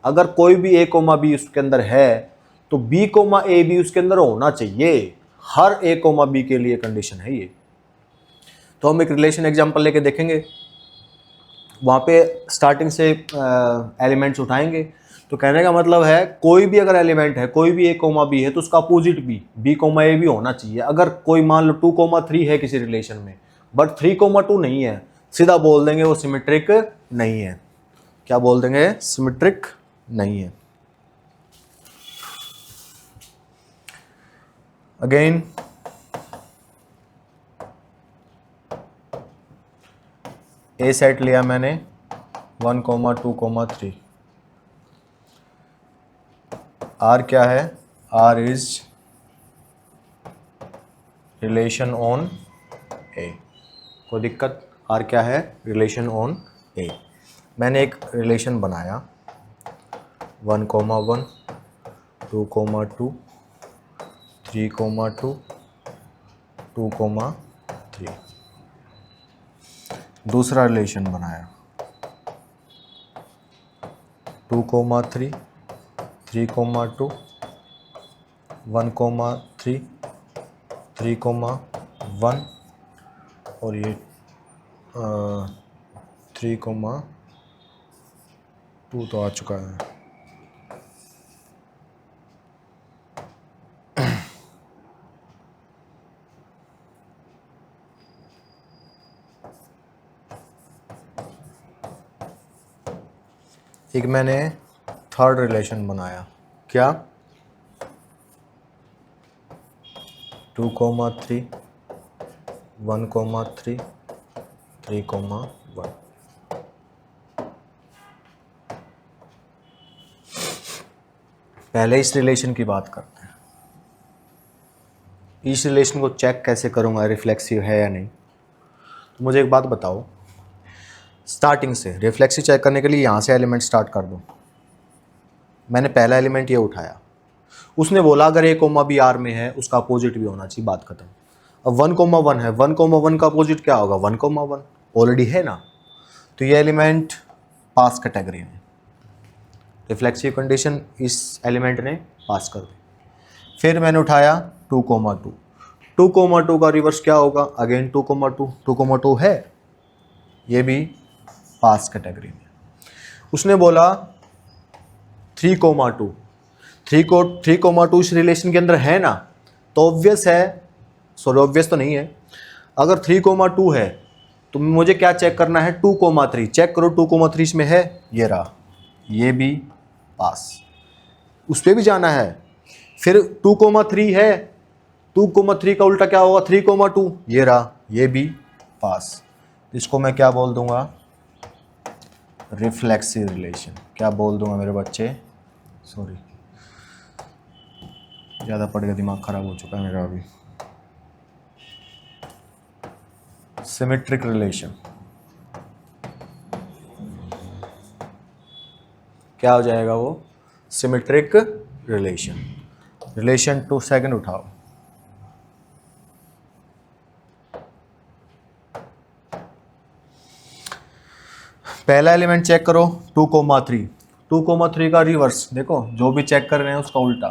अगर कोई भी ए कोमा बी उसके अंदर है, तो बी कोमा ए बी उसके अंदर होना चाहिए। हर ए कोमा बी के लिए कंडीशन है ये। तो हम एक रिलेशन एग्जांपल लेके देखेंगे, वहाँ पे स्टार्टिंग से एलिमेंट्स उठाएंगे। तो कहने का मतलब है कोई भी अगर एलिमेंट है, कोई भी ए कोमा बी है, तो उसका अपोजिट बी कोमा ए भी होना चाहिए। अगर कोई मान लो 2,3 है किसी रिलेशन में, बट 3,2 नहीं है, सीधा बोल देंगे वो सिमेट्रिक नहीं है। क्या बोल देंगे, सिमेट्रिक नहीं है। अगेन ए सेट लिया मैंने 1,2,3। आर क्या है, आर इज रिलेशन ऑन ए। कोई दिक्कत, आर क्या है, रिलेशन ऑन ए। मैंने एक रिलेशन बनाया 1,1, 2,2, 3,2, 2,3। दूसरा रिलेशन बनाया 2,3, 3,2, 1,3, 3,1 और ये 3,2 तो आ चुका है। एक मैंने थर्ड रिलेशन बनाया, क्या 2,3, 1,3, 3,1। पहले इस रिलेशन की बात करते हैं। इस रिलेशन को चेक कैसे करूंगा रिफ्लेक्सिव है या नहीं। तो मुझे एक बात बताओ, स्टार्टिंग से रिफ्लेक्सिव चेक करने के लिए यहाँ से एलिमेंट स्टार्ट कर दो। मैंने पहला एलिमेंट ये उठाया, उसने बोला अगर ए कोमा बी आर में है, उसका अपोजिट भी होना चाहिए, बात खत्म। अब 1,1 है, 1,1 का अपोजिट क्या होगा, 1,1 ऑलरेडी है ना, तो ये एलिमेंट पास कैटेगरी में, रिफ्लेक्सिव कंडीशन इस एलिमेंट ने पास कर दी। फिर मैंने उठाया 2,2, 2,2 का रिवर्स क्या होगा, अगेन 2,2, 2,2 है, ये भी पास कैटेगरी में। उसने बोला 3,2 3,2 इस रिलेशन के अंदर है ना, तो ऑब्वियस है, सॉरी ऑब्वियस तो नहीं है, अगर 3,2 है तो मुझे क्या चेक करना है, 2,3 चेक करो, 2,3 इसमें है, ये रहा, ये भी पास, उस पर भी जाना है। फिर 2,3 है, 2,3 का उल्टा क्या होगा, 3,2, ये रहा, ये भी पास। इसको मैं क्या बोल दूंगा, रिफ्लेक्सिव रिलेशन। क्या बोल दूंगा मेरे बच्चे, सॉरी ज़्यादा पड़ गया, दिमाग खराब हो चुका है मेरा अभी। सिमेट्रिक रिलेशन क्या हो जाएगा वो, symmetric relation. Relation to second उठाओ, पहला एलिमेंट चेक करो 2,3, 2,3 का रिवर्स देखो, जो भी चेक कर रहे हैं उसका उल्टा,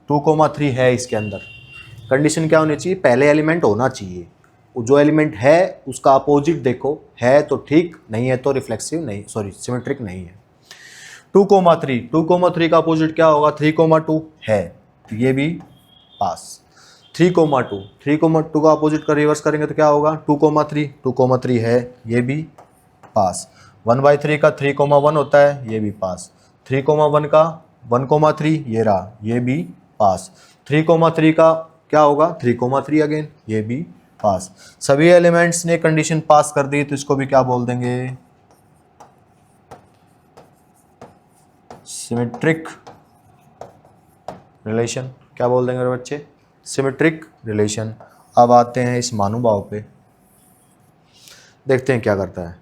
2,3 है इसके अंदर। कंडीशन क्या होनी चाहिए, पहले एलिमेंट होना चाहिए, जो एलिमेंट है उसका अपोजिट देखो, है तो ठीक, नहीं है तो रिफ्लेक्सिव नहीं, सॉरी सिमेट्रिक नहीं है। 2,3 का अपोजिट क्या होगा, 3,2 है, तो ये भी पास। 3,2 का अपोजिट का रिवर्स करेंगे तो क्या होगा, 2,3 है, ये भी पास। 1/3 का 3,1 होता है, ये भी पास। 3,1 का 1,3 ये रहा, ये भी पास। 3,3 का क्या होगा, 3,3 अगेन, ये भी पास। सभी एलिमेंट्स ने कंडीशन पास कर दी, तो इसको भी क्या बोल देंगे, सिमेट्रिक रिलेशन। क्या बोल देंगे मेरे बच्चे, सिमेट्रिक रिलेशन। अब आते हैं इस महानुभाव पे, देखते हैं क्या करता है।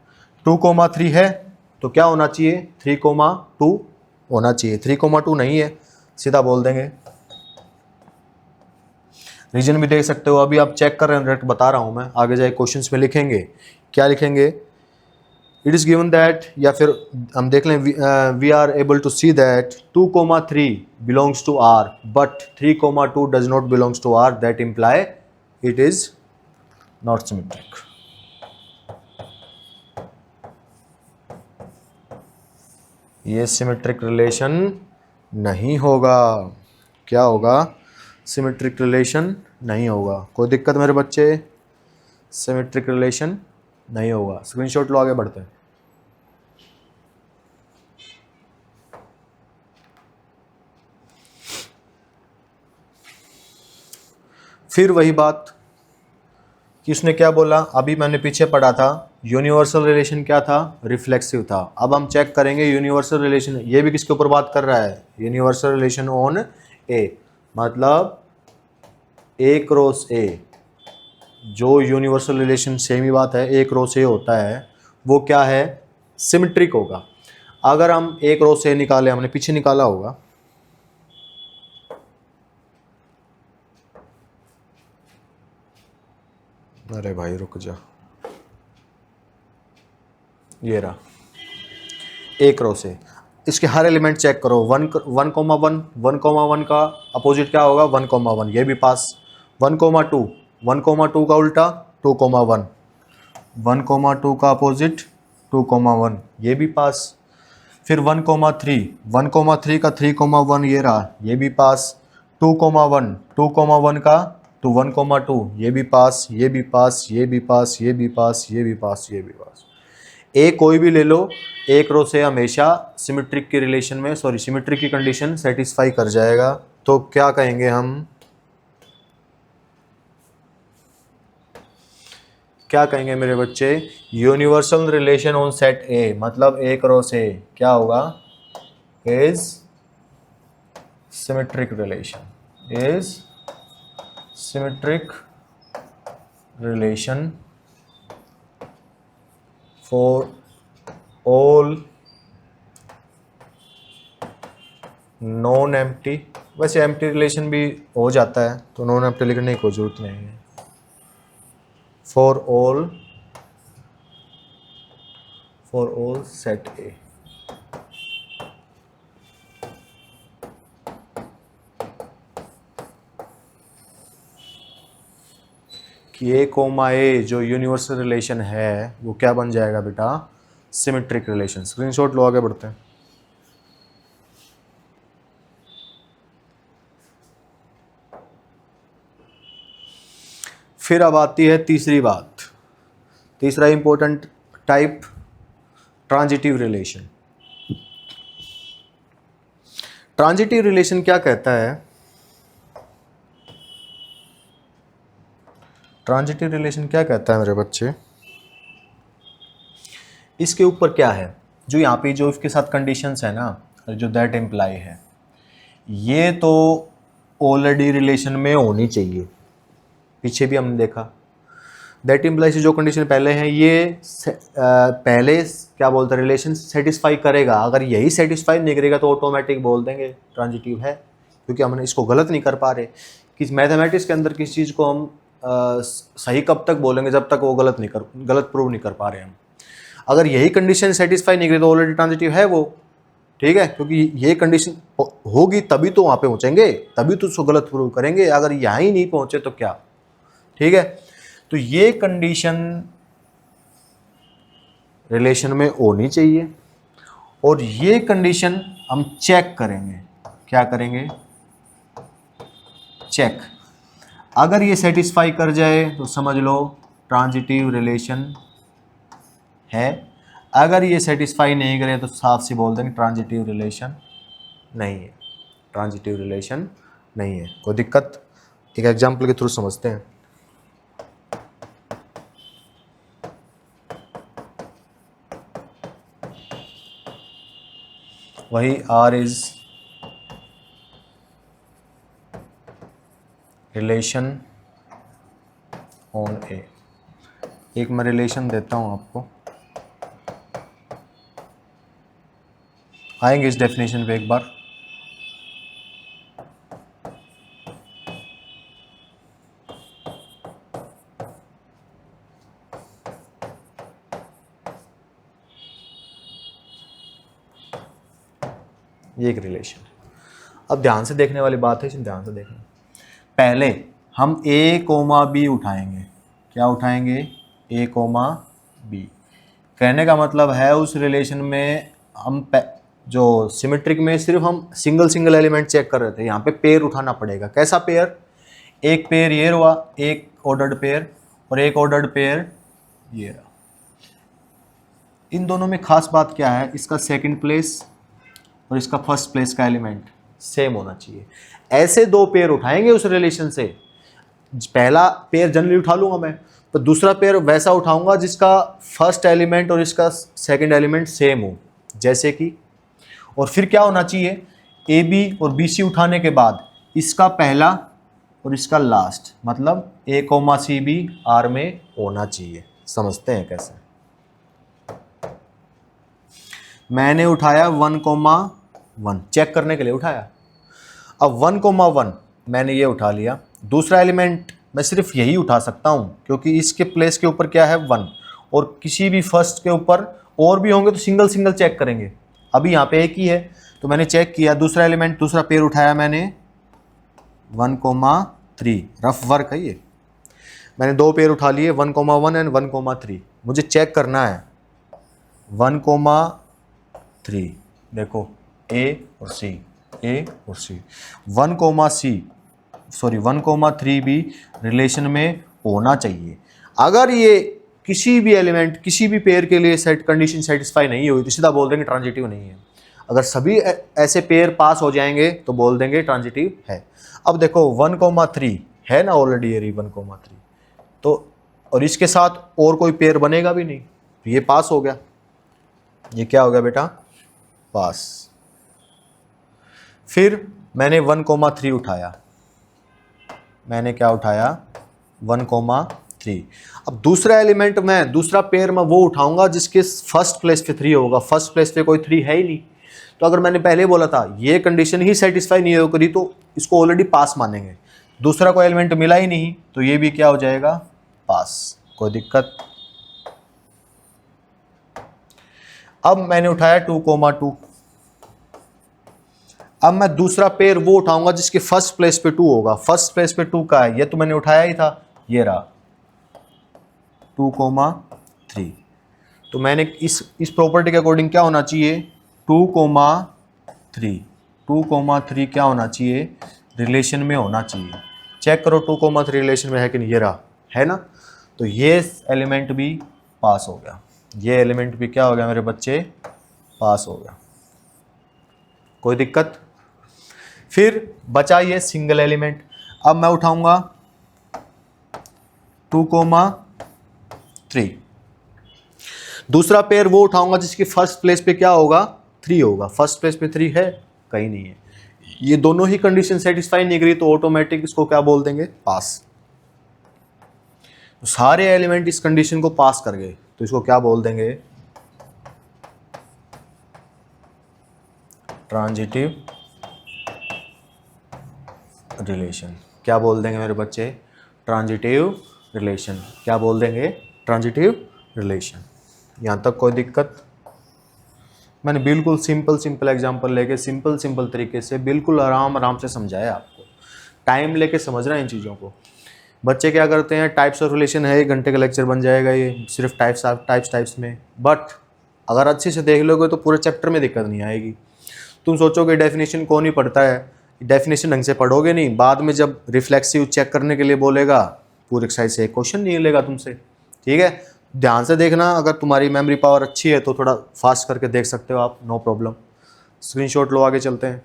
2,3 है तो क्या होना चाहिए, 3,2 होना चाहिए, 3,2 नहीं है, सीधा बोल देंगे। रीजन भी देख सकते हो, अभी आप चेक कर रहे हैं, डायरेक्ट बता रहा हूं मैं, आगे जाए क्वेश्चंस में लिखेंगे, क्या लिखेंगे, इट इज गिवन दैट, या फिर हम देख लें, we are able to see that 2,3 belongs to R but 3,2 does not belongs to R, that imply it is not symmetric. ये सिमेट्रिक रिलेशन नहीं होगा। क्या होगा, सिमेट्रिक रिलेशन नहीं होगा। कोई दिक्कत मेरे बच्चे, सिमेट्रिक रिलेशन नहीं होगा। स्क्रीनशॉट लो, आगे बढ़ते हैं। फिर वही बात कि उसने क्या बोला, अभी मैंने पीछे पढ़ा था, यूनिवर्सल रिलेशन क्या था, रिफ्लेक्सिव था। अब हम चेक करेंगे यूनिवर्सल रिलेशन, ये भी किसके ऊपर बात कर रहा है, यूनिवर्सल रिलेशन ऑन ए, मतलब ए क्रॉस ए। जो यूनिवर्सल रिलेशन सेम ही बात है, ए क्रॉस ए होता है, वो क्या है, सिमेट्रिक होगा। अगर हम ए क्रॉस ए निकाले, हमने पीछे निकाला होगा, अरे भाई रुक जा, ये रहा ए क्रॉस ए। इसके हर एलिमेंट चेक करो, 1,1 का अपोजिट क्या होगा, 1,1, ये भी पास। 1,2 का उल्टा 2,1, 1,2 का अपोजिट 2,1, ये भी पास। फिर 1,3 का 3,1 ये रहा, ये भी पास। 2,1 का तो 1,2 ये भी पास, ये भी पास, ये भी पास, ये भी पास, ये भी पास, ये भी पास। ए कोई भी ले लो, एक रो से हमेशा सिमेट्रिक की रिलेशन में, सॉरी सिमेट्रिक की कंडीशन सेटिस्फाई कर जाएगा। तो क्या कहेंगे हम, क्या कहेंगे मेरे बच्चे, यूनिवर्सल रिलेशन ऑन सेट ए, मतलब एक रो से क्या होगा, is symmetric relation, is symmetric relation for all non empty. वैसे एम्प्टी रिलेशन भी हो जाता है, तो नॉन एम्प्टी लिखने की कोई जरूरत नहीं है। फॉर ऑल सेट ए, कि ए कोमा ए जो यूनिवर्सल रिलेशन है वो क्या बन जाएगा बेटा, सिमेट्रिक रिलेशन। स्क्रीनशॉट लो, आगे बढ़ते हैं। फिर अब आती है तीसरी बात, तीसरा important type, transitive relation. Transitive relation क्या कहता है? ट्रांजिटिव रिलेशन क्या कहता है मेरे बच्चे? इसके ऊपर क्या है, जो यहाँ पे जो इसके साथ कंडीशंस है ना, जो दैट इम्प्लाई है, ये तो ऑलरेडी रिलेशन में होनी चाहिए। पीछे भी हमने देखा दैट इम्प्लाई से जो कंडीशन पहले है, ये पहले क्या बोलते हैं, रिलेशन सेटिस्फाई करेगा। अगर यही सेटिस्फाई नहीं करेगा तो ऑटोमेटिक बोल देंगे ट्रांजिटिव है, क्योंकि हमने इसको गलत नहीं कर पा रहे। कि मैथमेटिक्स के अंदर किस चीज़ को हम सही कब तक बोलेंगे, जब तक वो गलत प्रूव नहीं कर पा रहे हम। अगर यही कंडीशन सेटिस्फाई नहीं करी तो ऑलरेडी ट्रांजिटिव है वो, ठीक है, क्योंकि ये कंडीशन होगी तभी तो वहाँ पे पहुँचेंगे, तभी तो उसको गलत प्रूव करेंगे। अगर यहाँ ही नहीं पहुँचे तो क्या, ठीक है। तो ये कंडीशन रिलेशन में होनी चाहिए, और ये कंडीशन हम चेक करेंगे। क्या करेंगे? चेक। अगर ये सेटिस्फाई कर जाए तो समझ लो ट्रांजिटिव रिलेशन है, अगर ये सेटिस्फाई नहीं करे तो साफ सी बोल देंगे ट्रांजिटिव रिलेशन नहीं है, ट्रांजिटिव रिलेशन नहीं है। कोई दिक्कत? एक एग्जांपल के थ्रू समझते हैं। वही R इज रिलेशन ऑन ए। एक मैं रिलेशन देता हूं आपको, आएंगे इस डेफिनेशन पे एक बार। ये एक रिलेशन, अब ध्यान से देखने वाली बात है, इसे ध्यान से देखना। पहले हम ए कोमा बी उठाएंगे। क्या उठाएंगे? ए कोमा बी। कहने का मतलब है उस रिलेशन में हम जो सिमेट्रिक में सिर्फ हम सिंगल एलिमेंट चेक कर रहे थे, यहाँ पे पेयर उठाना पड़ेगा। कैसा पेयर? एक पेयर ये हुआ, एक ऑर्डर्ड पेयर, और एक ऑर्डर्ड पेयर ये रहा। इन दोनों में खास बात क्या है? इसका सेकंड प्लेस और इसका फर्स्ट प्लेस का एलिमेंट सेम होना चाहिए। ऐसे दो पेयर उठाएंगे उस रिलेशन से। पहला पेयर जनरली उठा लूंगा मैं, तो दूसरा पेयर वैसा उठाऊंगा जिसका फर्स्ट एलिमेंट और इसका सेकंड एलिमेंट सेम हो, जैसे कि। और फिर क्या होना चाहिए? ए बी और बी सी उठाने के बाद इसका पहला और इसका लास्ट, मतलब ए कोमा सी भी आर में होना चाहिए। समझते हैं कैसे? मैंने उठाया 1,1 चेक करने के लिए उठाया। अब 1,1 मैंने ये उठा लिया। दूसरा एलिमेंट मैं सिर्फ यही उठा सकता हूँ, क्योंकि इसके प्लेस के ऊपर क्या है? 1, और किसी भी फर्स्ट के ऊपर और भी होंगे तो सिंगल चेक करेंगे। अभी यहाँ पे एक ही है तो मैंने चेक किया। दूसरा एलिमेंट, दूसरा पेयर उठाया मैंने 1,3। रफ वर्क है ये। मैंने दो पेयर उठा लिए 1,1 एंड 1,3। मुझे चेक करना है 1,3। देखो ए और सी, ए और सी। 1,3 भी रिलेशन में होना चाहिए। अगर ये किसी भी एलिमेंट किसी भी पेयर के लिए कंडीशन सेटिस्फाई नहीं हुई तो सीधा बोल देंगे ट्रांजिटिव नहीं है। अगर सभी ऐसे पेयर पास हो जाएंगे तो बोल देंगे ट्रांजिटिव है। अब देखो 1,3 है ना ऑलरेडी, ये 1,3 तो, और इसके साथ और कोई पेयर बनेगा भी नहीं, तो ये पास हो गया। ये क्या हो गया बेटा? पास। फिर मैंने 1,3 उठाया। मैंने क्या उठाया? 1,3। अब दूसरा एलिमेंट मैं, दूसरा पेयर मैं वो उठाऊंगा जिसके फर्स्ट प्लेस पे 3 होगा। फर्स्ट प्लेस पे कोई 3 है ही नहीं, तो अगर मैंने पहले बोला था ये कंडीशन ही सेटिस्फाई नहीं हो करी तो इसको ऑलरेडी पास मानेंगे। दूसरा कोई एलिमेंट मिला ही नहीं तो ये भी क्या हो जाएगा? पास। कोई दिक्कत? अब मैंने उठाया 2,2। अब मैं दूसरा पेयर वो उठाऊंगा जिसके फर्स्ट प्लेस पे 2 होगा। फर्स्ट प्लेस पे 2 का है, ये तो मैंने उठाया ही था, ये रहा 2,3। तो मैंने इस प्रॉपर्टी के अकॉर्डिंग क्या होना चाहिए? 2,3 क्या होना चाहिए? रिलेशन में होना चाहिए। चेक करो 2,3 रिलेशन में है कि नहीं। ये रहा है ना। तो ये एलिमेंट भी पास हो गया, ये एलिमेंट भी क्या हो गया मेरे बच्चे, पास हो गया, कोई दिक्कत। फिर बचा ये सिंगल एलिमेंट। अब मैं उठाऊंगा 2,3, दूसरा पेयर वो उठाऊंगा जिसकी फर्स्ट प्लेस पे क्या होगा, 3 होगा। फर्स्ट प्लेस पे 3 है, कहीं नहीं है। ये दोनों ही कंडीशन सेटिस्फाई नहीं करी तो ऑटोमेटिक इसको क्या बोल देंगे, पास। तो सारे एलिमेंट इस कंडीशन को पास कर गए तो इसको क्या बोल देंगे, ट्रांजिटिव रिलेशन। क्या बोल देंगे मेरे बच्चे, ट्रांजिटिव रिलेशन। क्या बोल देंगे, ट्रांजिटिव रिलेशन। यहाँ तक कोई दिक्कत। मैंने बिल्कुल सिंपल एग्जांपल लेके सिंपल तरीके से बिल्कुल आराम से समझाया आपको। टाइम लेके समझना इन चीज़ों को। बच्चे क्या करते हैं, टाइप्स ऑफ रिलेशन है, 1 घंटे का लेक्चर बन जाएगा ये सिर्फ टाइप्स में। बट अगर अच्छे से देख लोगे तो पूरे चैप्टर में दिक्कत नहीं आएगी। तुम सोचोगे डेफिनेशन कौन ही पढ़ता है, डेफिनेशन ढंग से पढ़ोगे नहीं, बाद में जब रिफ्लेक्सिव चेक करने के लिए बोलेगा पूरे एक्सरसाइज से एक क्वेश्चन नहीं लेगा तुमसे। ठीक है, ध्यान से देखना। अगर तुम्हारी मेमोरी पावर अच्छी है तो थोड़ा फास्ट करके देख सकते हो आप, नो प्रॉब्लम। स्क्रीनशॉट लो, आगे चलते हैं।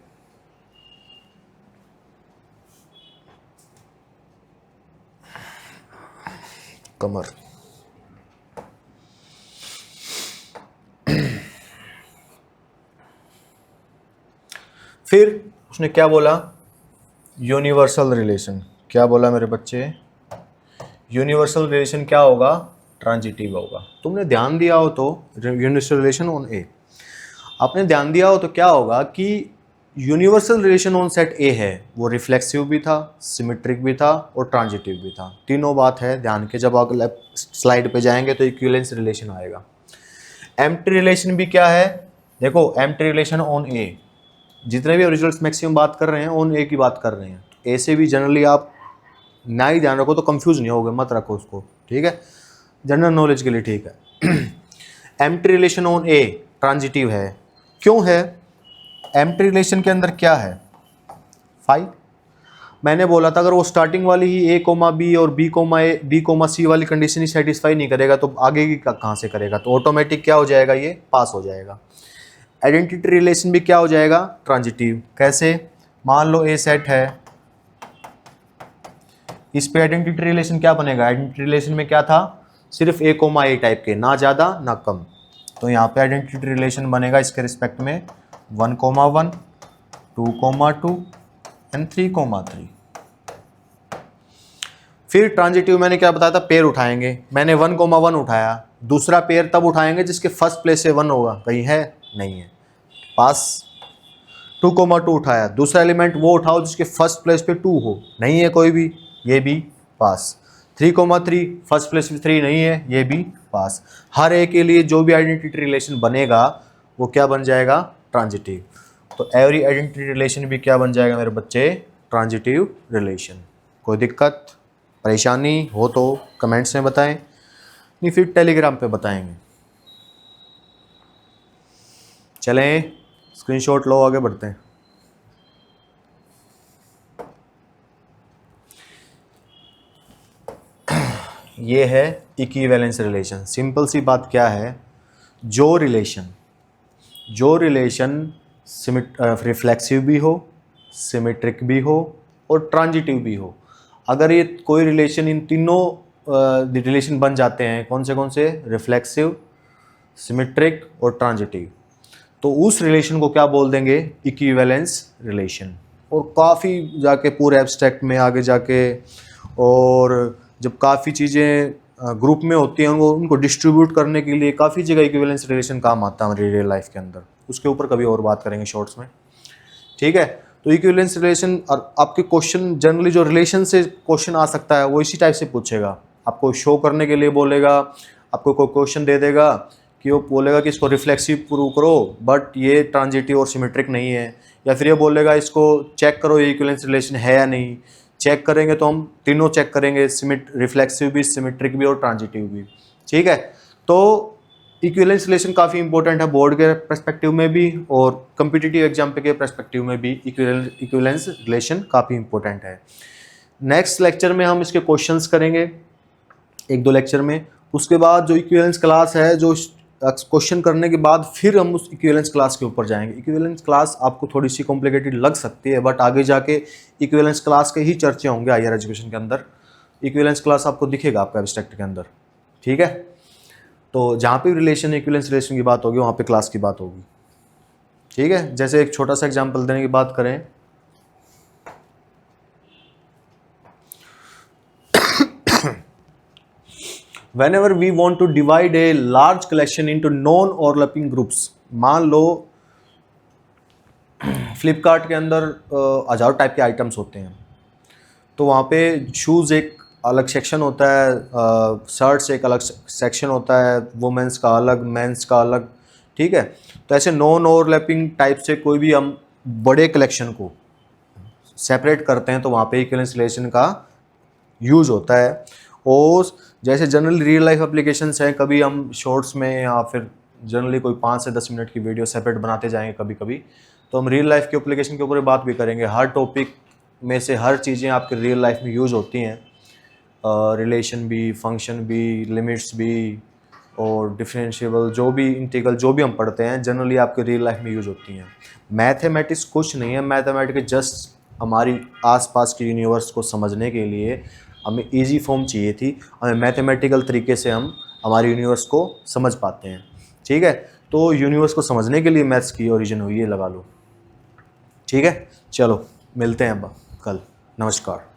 कमर, फिर उसने क्या बोला, यूनिवर्सल रिलेशन। क्या बोला मेरे बच्चे, यूनिवर्सल रिलेशन क्या होगा, ट्रांजिटिव होगा। तुमने ध्यान दिया हो तो यूनिवर्सल रिलेशन ऑन ए, आपने ध्यान दिया हो तो क्या होगा कि यूनिवर्सल रिलेशन ऑन सेट ए है वो रिफ्लेक्सिव भी था, सिमेट्रिक भी था और ट्रांजिटिव भी था। तीनों बात है ध्यान के। जब अगले स्लाइड पे जाएंगे तो इक्विवेलेंस रिलेशन आएगा। एम्प्टी रिलेशन भी क्या है, देखो एम्प्टी रिलेशन ऑन ए, जितने भी रिजल्ट्स मैक्सिमम बात कर रहे हैं ऑन ए की बात कर रहे हैं। ए से भी जनरली आप ना ही ध्यान रखो तो कंफ्यूज नहीं होगे, मत रखो उसको, ठीक है, जनरल नॉलेज के लिए ठीक है। Empty relation on A transitive है, क्यों है, एम्प्टी रिलेशन के अंदर क्या है, 5। मैंने बोला था अगर वो स्टार्टिंग वाली ही ए कोमा बी और बी कोमा सी वाली कंडीशन ही सेटिस्फाई नहीं करेगा तो आगे की कहाँ से करेगा, तो ऑटोमेटिक क्या हो जाएगा, ये पास हो जाएगा। आइडेंटिटी रिलेशन भी क्या हो जाएगा, ट्रांजिटिव। कैसे, मान लो ए सेट है, इस पे आइडेंटिटी रिलेशन क्या बनेगा, आइडेंटिटी रिलेशन में क्या था, सिर्फ ए कोमा ए टाइप के, ना ज़्यादा ना कम। तो यहाँ पे आइडेंटिटी रिलेशन बनेगा इसके रिस्पेक्ट में 1,1, 2,2 एंड 3,3। फिर ट्रांजिटिव मैंने क्या बताया था, पेयर उठाएंगे। मैंने 1,1 उठाया, दूसरा पेयर तब उठाएंगे जिसके फर्स्ट प्लेस से 1 होगा, कहीं है, नहीं है, पास। 2,2 उठाया, दूसरा एलिमेंट वो उठाओ जिसके फर्स्ट प्लेस पे 2 हो, नहीं है कोई भी, ये भी पास। 3,3 फर्स्ट प्लेस पे 3 नहीं है, ये भी पास। हर एक के लिए जो भी आइडेंटिटी रिलेशन बनेगा वो क्या बन जाएगा, ट्रांजिटिव। तो एवरी आइडेंटिटी रिलेशन भी क्या बन जाएगा मेरे बच्चे, ट्रांजिटिव रिलेशन। कोई दिक्कत परेशानी हो तो कमेंट्स में बताएं, नहीं फिर टेलीग्राम पे बताएंगे। चलें, स्क्रीनशॉट लो, आगे बढ़ते हैं। ये है इक्विवेलेंस रिलेशन। सिंपल सी बात क्या है, जो रिलेशन रिफ्लेक्सिव भी हो, सिमेट्रिक भी हो और ट्रांजिटिव भी हो, अगर ये कोई रिलेशन, इन तीनों रिलेशन बन जाते हैं, कौन से, रिफ्लेक्सिव, सिमेट्रिक और ट्रांजिटिव, तो उस रिलेशन को क्या बोल देंगे, इक्विवेलेंस रिलेशन। और काफ़ी जाके पूरे एब्स्ट्रैक्ट में आगे जाके, और जब काफ़ी चीज़ें ग्रुप में होती हैं उनको डिस्ट्रीब्यूट करने के लिए काफ़ी जगह इक्विवेलेंस रिलेशन काम आता है हमारी रियल लाइफ के अंदर। उसके ऊपर कभी और बात करेंगे शॉर्ट्स में, ठीक है। तो इक्विवेलेंस रिलेशन, और आपके क्वेश्चन जनरली जो रिलेशन से क्वेश्चन आ सकता है वो इसी टाइप से पूछेगा। आपको शो करने के लिए बोलेगा, आपको कोई क्वेश्चन दे देगा कि वो बोलेगा कि इसको रिफ्लेक्सिव प्रूव करो बट ये ट्रांजिटिव और सिमेट्रिक नहीं है, या फिर ये बोलेगा इसको चेक करो ये इक्विवेलेंस रिलेशन है या नहीं। चेक करेंगे तो हम तीनों चेक करेंगे, रिफ्लेक्सिव भी, सिमेट्रिक भी और ट्रांजिटिव भी, ठीक है। तो इक्विवेलेंस रिलेशन काफ़ी इंपॉर्टेंट है बोर्ड के पर्सपेक्टिव में भी और कम्पिटिटिव एग्जाम के पर्सपेक्टिव में भी इक्विवेलेंस रिलेशन काफ़ी इंपॉर्टेंट है। नेक्स्ट लेक्चर में हम इसके क्वेश्चंस करेंगे, एक दो लेक्चर में। उसके बाद जो इक्विवेलेंस क्लास है, जो क्वेश्चन करने के बाद फिर हम उस इक्विवेलेंस क्लास के ऊपर जाएंगे। इक्विवेलेंस क्लास आपको थोड़ी सी कॉम्प्लिकेटेड लग सकती है, बट आगे जाके इक्विवेलेंस क्लास के ही चर्चे होंगे हायर एजुकेशन के अंदर। इक्विवेलेंस क्लास आपको दिखेगा आपका एब्स्ट्रैक्ट के अंदर, ठीक है। तो जहाँ पे रिलेशन, इक्विवेलेंस रिलेशन की बात होगी वहाँ पे क्लास की बात होगी, ठीक है। जैसे एक छोटा सा एग्जांपल देने की बात करें, whenever we want to divide a large collection into non overlapping groups, मान लो फ्लिपकार्ट के अंदर हज़ारों टाइप के आइटम्स होते हैं, तो वहाँ पे शूज़ एक अलग सेक्शन होता है, शर्ट्स एक अलग सेक्शन होता है, वुमेंस का अलग, मेंस का अलग, ठीक है। तो ऐसे नॉन ओवरलैपिंग टाइप से कोई भी हम बड़े कलेक्शन को सेपरेट करते हैं तो वहाँ पे इक्विवेलेंस रिलेशन का यूज़ होता है। और जैसे जनरली रियल लाइफ एप्लीकेशंस हैं, कभी हम शॉर्ट्स में या फिर जनरली कोई 5 से 10 मिनट की वीडियो सेपरेट बनाते जाएंगे कभी कभी, तो हम रियल लाइफ के एप्लीकेशन के ऊपर बात भी करेंगे। हर टॉपिक में से हर चीज़ें आपके रियल लाइफ में यूज़ होती हैं, रिलेशन भी, फंक्शन भी, लिमिट्स भी, और डिफरेंशिएबल जो भी, इंटीग्रल जो भी हम पढ़ते हैं जनरली आपके रियल लाइफ में यूज़ होती हैं। मैथमेटिक्स कुछ नहीं है, मैथमेटिक्स जस्ट हमारी आसपास के यूनिवर्स को समझने के लिए हमें इजी फॉर्म चाहिए थी, हमें मैथमेटिकल तरीके से हम हमारे यूनिवर्स को समझ पाते हैं, ठीक है। तो यूनिवर्स को समझने के लिए मैथ्स की ओरिजिन हुई है, लगा लो, ठीक है। चलो मिलते हैं अब कल, नमस्कार।